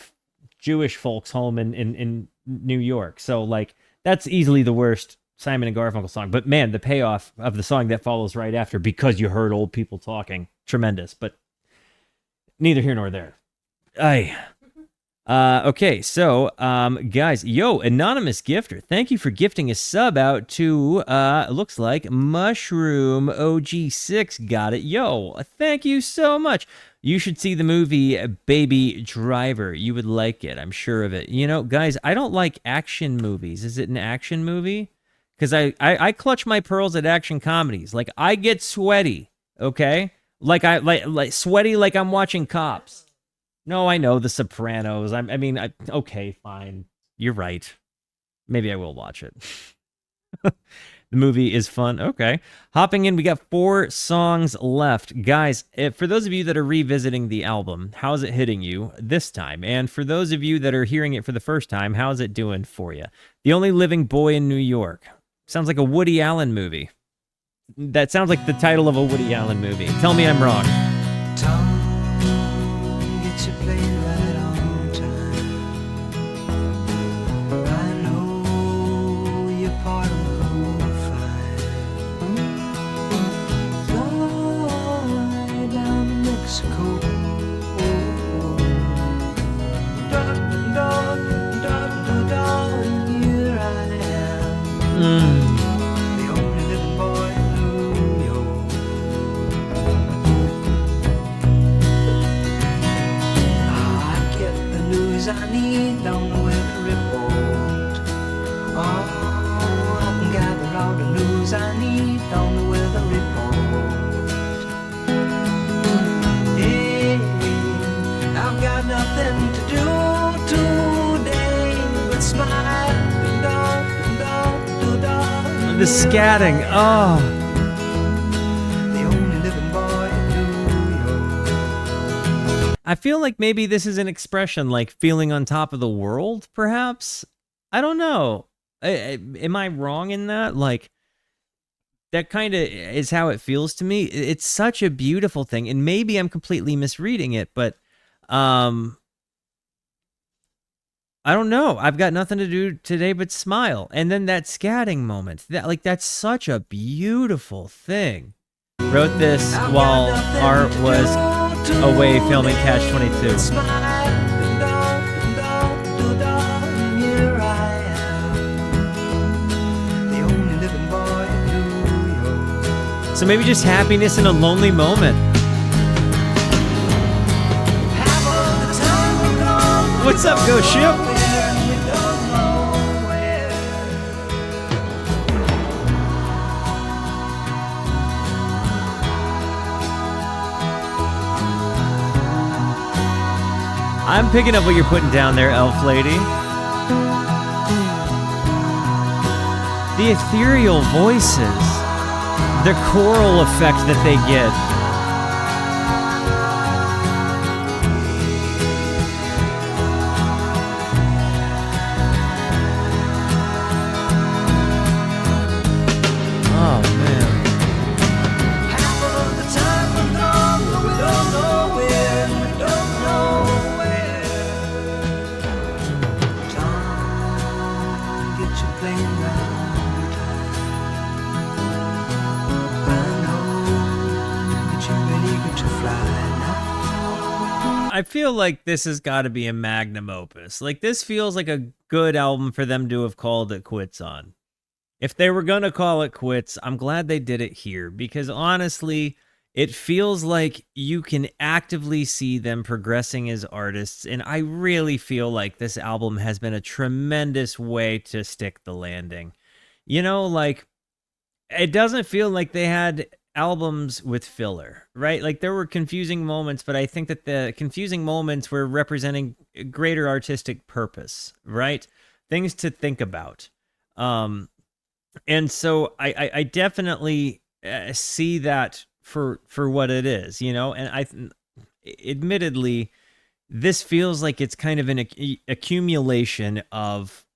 [SPEAKER 1] Jewish folks home in New York. So like that's easily the worst Simon and Garfunkel song, but man, the payoff of the song that follows right after, because you heard old people talking, tremendous. But neither here nor there. I Okay, so guys, anonymous gifter, thank you for gifting a sub out to looks like Mushroom OG6. Got it. Thank you so much. You should see the movie Baby Driver. You would like it, I'm sure of it. Guys, I don't like action movies. Is it an action movie? Because I clutch my pearls at action comedies. Like, I get sweaty, okay? Like sweaty like I'm watching Cops. No, I know, The Sopranos. Okay, fine. You're right. Maybe I will watch it. The movie is fun. Okay. Hopping in, we got 4 songs left. Guys, for those of you that are revisiting the album, how's it hitting you this time? And for those of you that are hearing it for the first time, how's it doing for you? The Only Living Boy in New York. Sounds like a Woody Allen movie. That sounds like the title of a Woody Allen movie. Tell me I'm wrong.
[SPEAKER 2] You play right on time. I know you're part of the whole fight. Fly down to Mexico. Here I am. The only living boy in New York. I need on the weather report. Oh, I can gather all the news I need on the weather report. Hey, I've got nothing to do today but smile.
[SPEAKER 1] The scatting. Oh.
[SPEAKER 2] The only living boy in New York.
[SPEAKER 1] I feel like maybe this is an expression like feeling on top of the world, perhaps? I don't know. Am I wrong in that? Like, that kind of is how it feels to me. It's such a beautiful thing, and maybe I'm completely misreading it, but I don't know. I've got nothing to do today but smile. And then that scatting moment, that's such a beautiful thing. Wrote this while Art was away filming Catch 22. So maybe just happiness in a lonely moment. What's up, Ghost Ship? I'm picking up what you're putting down there, Elf Lady. The ethereal voices, the choral effect that they get. Oh, man. I feel like this has got to be a magnum opus. Like, this feels like a good album for them to have called it quits on. If they were going to call it quits, I'm glad they did it here, because honestly, It feels like you can actively see them progressing as artists, and I really feel like this album has been a tremendous way to stick the landing. Like, it doesn't feel like they had albums with filler, right? Like, there were confusing moments, but I think that the confusing moments were representing greater artistic purpose, right? Things to think about. And so I definitely see that for what it is, and admittedly, this feels like it's kind of an accumulation of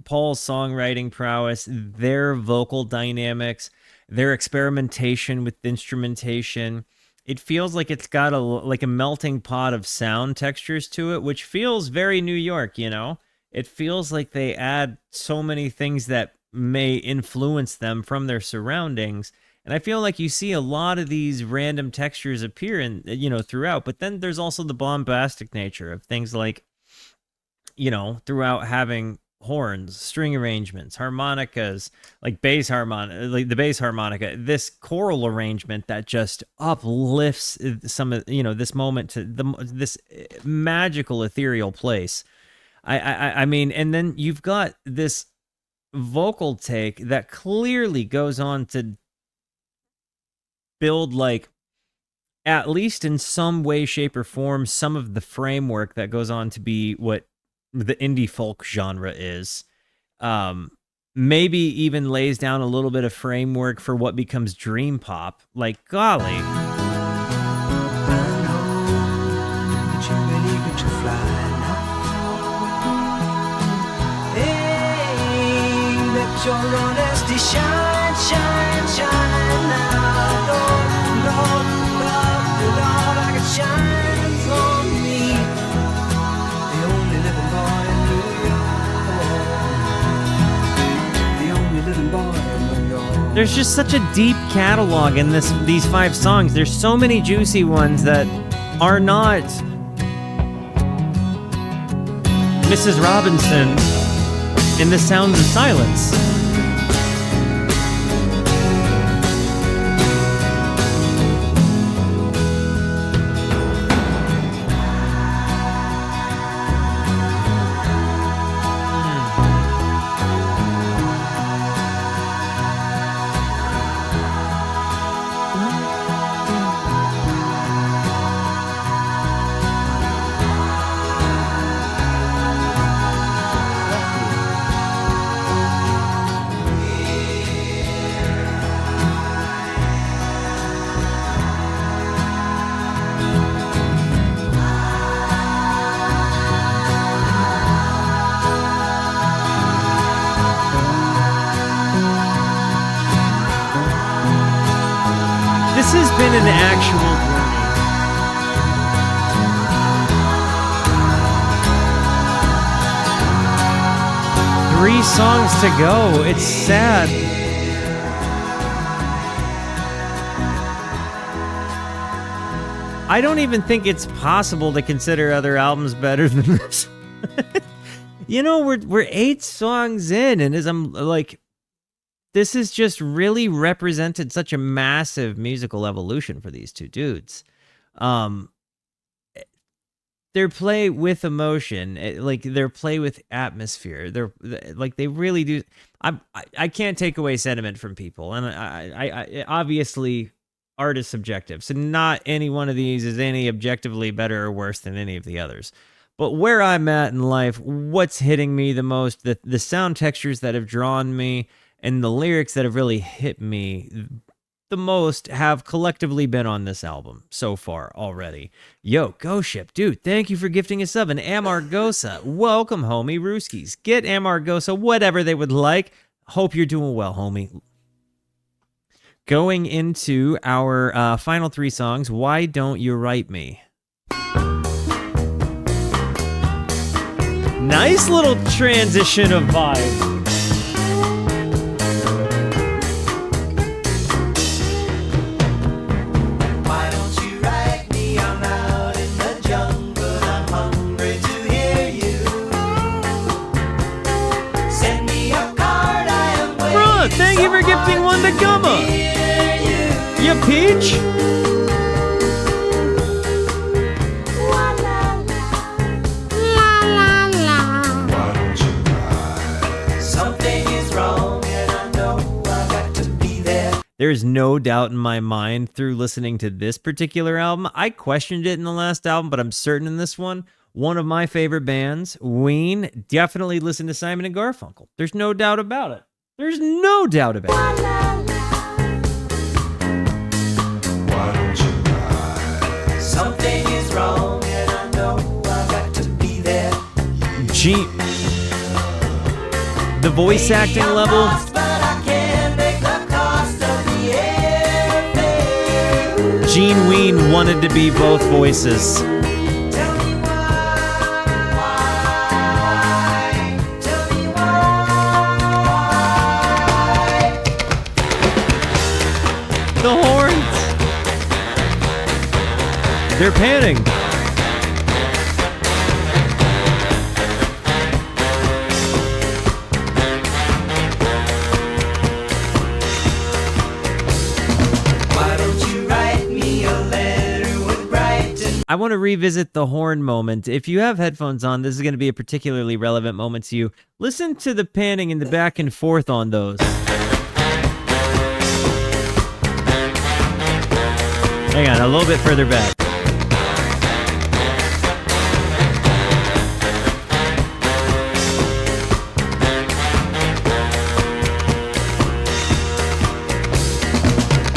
[SPEAKER 1] Paul's songwriting prowess, their vocal dynamics, their experimentation with instrumentation. It feels like it's got a melting pot of sound textures to it, which feels very New York, It feels like they add so many things that may influence them from their surroundings. And I feel like you see a lot of these random textures appear throughout, but then there's also the bombastic nature of things like, throughout having horns, string arrangements, harmonicas, like the bass harmonica, this choral arrangement that just uplifts some of, this moment to this magical ethereal place. I mean, and then you've got this vocal take that clearly goes on to build, like, at least in some way, shape, or form, some of the framework that goes on to be what the indie folk genre is. Maybe even lays down a little bit of framework for what becomes dream pop. Like, golly.
[SPEAKER 3] I know that you've been eager to fly now. Hey, let your honesty shine, shine, shine now. Lord, Lord, like it shines on me. The only living boy in New York. The only living boy in New York.
[SPEAKER 1] There's just such a deep catalog in these 5 songs. There's so many juicy ones that are not Mrs. Robinson in The Sounds of Silence. This has been an actual journey. 3 songs to go. It's sad. I don't even think it's possible to consider other albums better than this. We're 8 songs in, and as I'm like, this has just really represented such a massive musical evolution for these 2 dudes. Their play with emotion, their play with atmosphere, they really do. I can't take away sentiment from people, and I obviously art is subjective, so not any one of these is any objectively better or worse than any of the others. But where I'm at in life, what's hitting me the most, the sound textures that have drawn me, and the lyrics that have really hit me the most have collectively been on this album so far already. Yo, Go Ship, dude, thank you for gifting a sub. And Amargosa, welcome, homie. Rooskies, get Amargosa whatever they would like. Hope you're doing well, homie. Going into our final 3 songs, Why Don't You Write Me? Nice little transition of vibe. Thank you for gifting one to Gumma. You peach?
[SPEAKER 3] Something is wrong, and I know I got to be there.
[SPEAKER 1] There's no doubt in my mind through listening to this particular album. I questioned it in the last album, but I'm certain in this one, one of my favorite bands, Ween, definitely listen to Simon and Garfunkel. There's no doubt about it. There's no doubt about it.
[SPEAKER 3] Something is wrong, and I know I got to be there.
[SPEAKER 1] The voice acting level. Gene Ween wanted to be both voices.
[SPEAKER 3] Tell me why. Tell me why.
[SPEAKER 1] The horns. They're panning.
[SPEAKER 3] Why don't you write me a letter with Wright?
[SPEAKER 1] I want to revisit the horn moment. If you have headphones on, this is going to be a particularly relevant moment to you. Listen to the panning and the back and forth on those. Hang on, a little bit further back.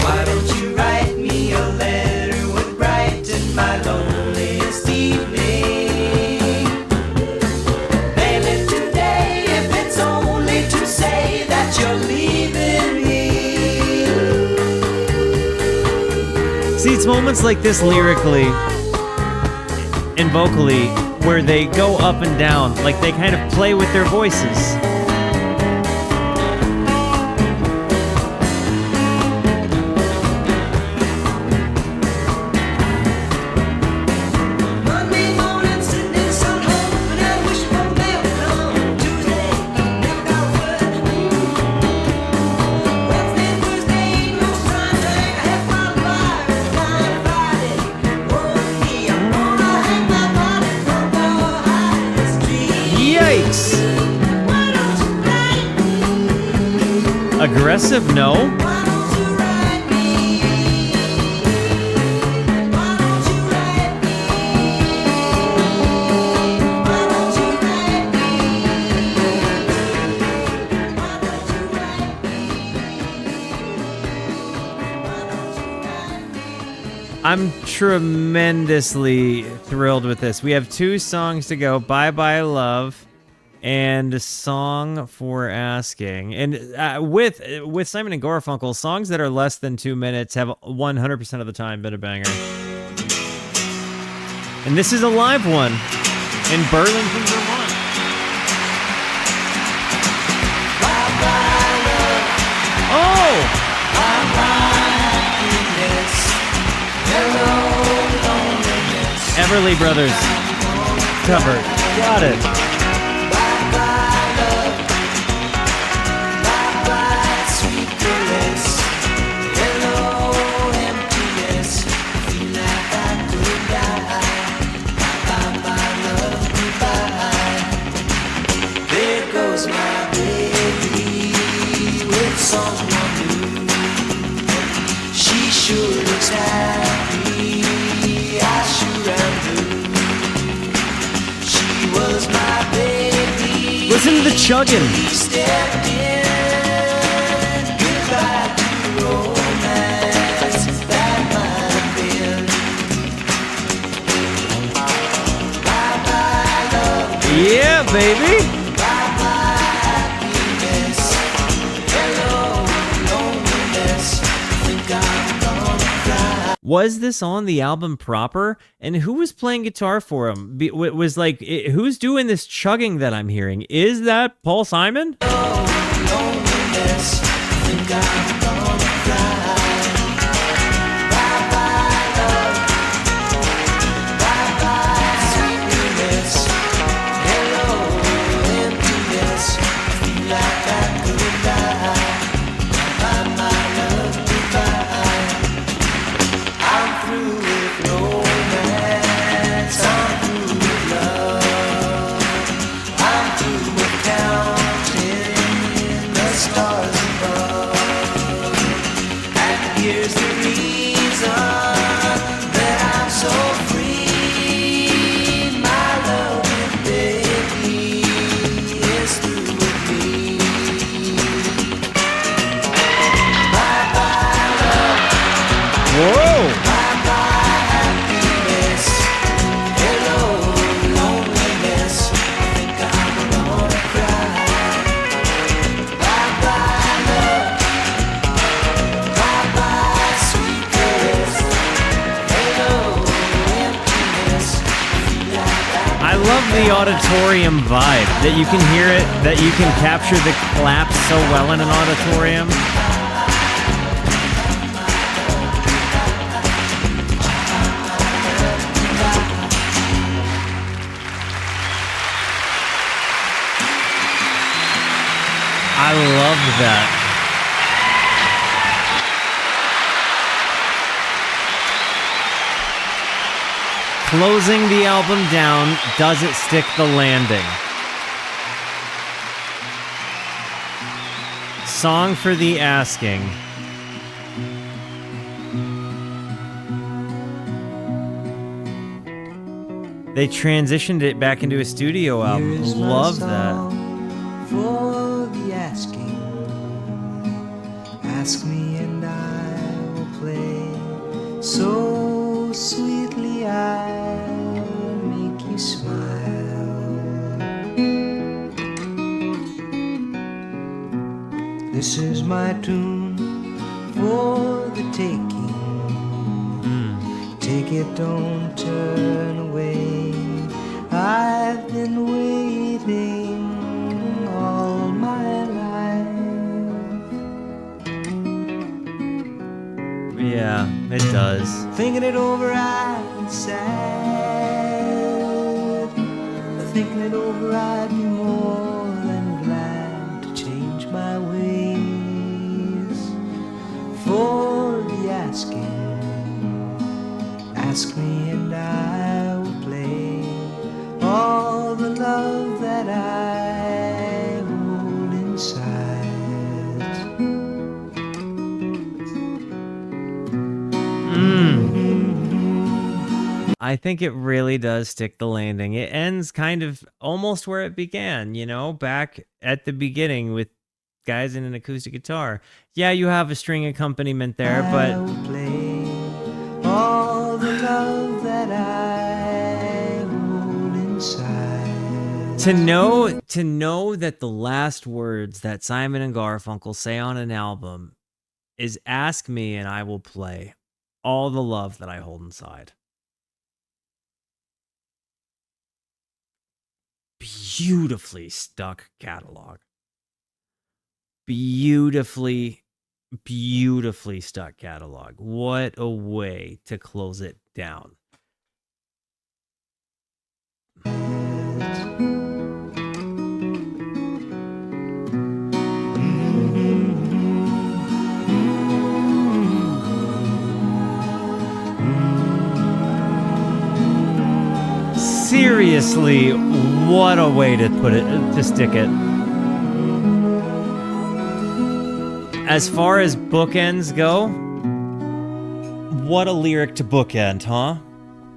[SPEAKER 3] Why don't you write me a letter with Wright in my loneliest evening? Maybe today, if it's only to say that you're leaving me.
[SPEAKER 1] See, it's moments like this lyrically and vocally where they go up and down, like they kind of play with their voices.
[SPEAKER 3] Monday morning, sitting in sun home, and I wish for mail to come. Tuesday, never got word. Wednesday, Thursday, no sign, dang, I have my life. Friday, oh me, I'm gonna hang my body from the highest tree.
[SPEAKER 1] Yikes!
[SPEAKER 3] Why don't you write me?
[SPEAKER 1] Aggressive? No.
[SPEAKER 3] Why don't you write me? Why don't you write me? Why don't you write me? Why don't you write me? Why don't you write me?
[SPEAKER 1] I'm tremendously thrilled with this. We have 2 songs to go, Bye Bye Love and a Song for Asking. And with Simon and Garfunkel, songs that are less than 2 minutes have 100% of the time been a banger. And this is a live one in Burlington, Vermont. Oh! Everly Brothers cover. Got it.
[SPEAKER 3] There goes my baby with someone new. She sure looks happy, I sure am blue. She was my baby.
[SPEAKER 1] Listen to the chugging.
[SPEAKER 3] Stepped in, goodbye to romance that might have been. Bye-bye love,
[SPEAKER 1] Yeah, baby.
[SPEAKER 3] bye-bye happiness. Hello, loneliness. Think I'm gonna fly.
[SPEAKER 1] Was this on the album proper? And who was playing guitar for him? Was like, who's doing this chugging that I'm hearing? Is that Paul Simon?
[SPEAKER 3] Loneliness. Think I'm gonna fly. Bye-bye love. Bye-bye sweetness. Hello, emptiness. Feel like I could die. Bye-bye my love, goodbye.
[SPEAKER 1] auditorium vibe, that you can hear it, that you can capture the claps so well in an auditorium. I love that. Closing the album down, does it stick the landing? Song for the asking. They transitioned it back into a studio album.
[SPEAKER 3] Here is my
[SPEAKER 1] Love that.
[SPEAKER 3] song for the asking. Ask me and I will play so sweetly I'll make you smile. This is my tune for the taking. Take it, don't turn away. I've been waiting all my life.
[SPEAKER 1] Yeah, it does.
[SPEAKER 3] Thinking it over, I'm sad. Thinking it over, I'd be more than glad to change my ways. For the asking, ask me and I will play all the love that I hold inside.
[SPEAKER 1] I think it really does stick the landing. It ends kind of almost where it began, you know, back at the beginning with guys in an acoustic guitar. Yeah, you have a string accompaniment there,
[SPEAKER 3] I
[SPEAKER 1] but
[SPEAKER 3] will play all the love that I hold inside.
[SPEAKER 1] to know that the last words that Simon and Garfunkel say on an album is "Ask me and I will play all the love that I hold inside." Beautifully stuck catalog. Beautifully stuck catalog. What a way to close it down. Seriously, what a way to put it, to stick it. As far as bookends go, what a lyric to bookend, huh?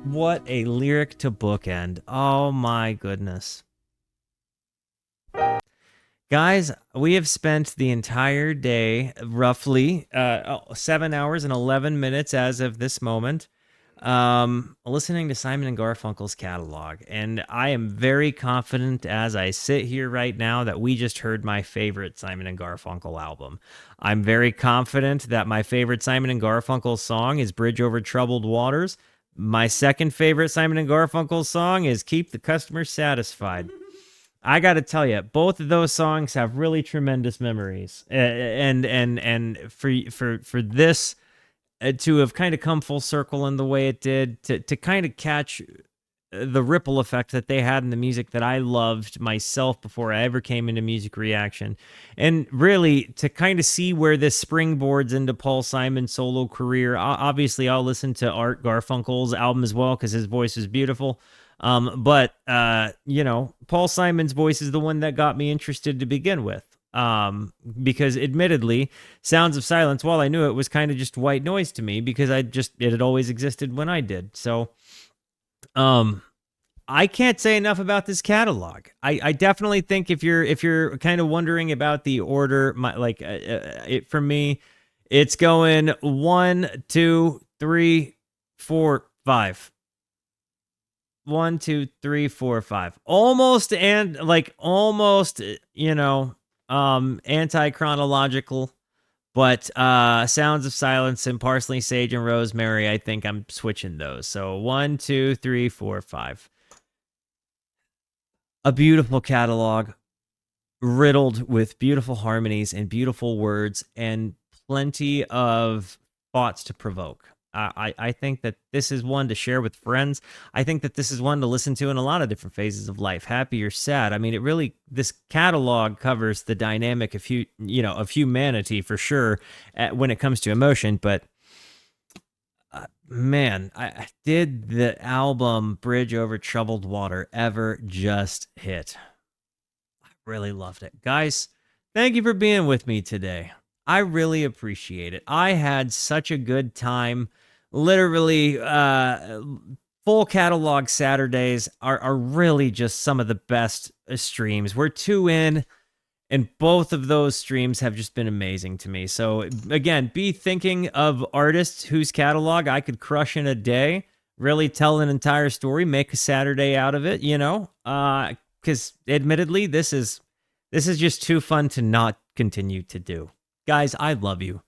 [SPEAKER 1] What a lyric to bookend. Oh my goodness. Guys, we have spent the entire day, roughly 7 hours and 11 minutes as of this moment, listening to Simon and Garfunkel's catalog. And I am very confident as I sit here right now that we just heard my favorite Simon and Garfunkel album. I'm very confident that my favorite Simon and Garfunkel song is Bridge Over Troubled Waters. My second favorite Simon and Garfunkel song is Keep the Customer Satisfied. I got to tell you, both of those songs have really tremendous memories. And for this to have kind of come full circle in the way it did, to kind of catch the ripple effect that they had in the music that I loved myself before I ever came into music reaction, and really to kind of see where this springboards into Paul Simon's solo career. Obviously, I'll listen to Art Garfunkel's album as well because his voice is beautiful. But you know, Paul Simon's voice is the one that got me interested to begin with. Because admittedly, Sounds of Silence, while I knew it, was kind of just white noise to me because it had always existed when I did. So, I can't say enough about this catalog. I definitely think if you're kind of wondering about the order, for me, it's going 1, 2, 3, 4, 5. 1, 2, 3, 4, 5. Almost, you know, anti-chronological, but Sounds of Silence and Parsley, Sage, and Rosemary, I think I'm switching those. So 1, 2, 3, 4, 5. a beautiful catalog riddled with beautiful harmonies and beautiful words and plenty of thoughts to provoke. I think that this is one to share with friends. I think that this is one to listen to in a lot of different phases of life, happy or sad. I mean, it really, this catalog covers the dynamic of of humanity for sure when it comes to emotion. But man, did the album Bridge Over Troubled Water ever just hit? I really loved it. Guys, thank you for being with me today. I really appreciate it. I had such a good time. Literally, full catalog Saturdays are really just some of the best streams. We're 2 in, and both of those streams have just been amazing to me. So again, be thinking of artists whose catalog I could crush in a day, really tell an entire story, make a Saturday out of it, because admittedly, this is just too fun to not continue to do. Guys, I love you.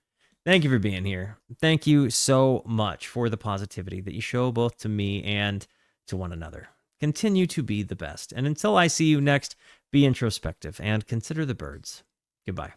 [SPEAKER 1] Thank you for being here. Thank you so much for the positivity that you show both to me and to one another. Continue to be the best. And until I see you next, be introspective and consider the birds. Goodbye.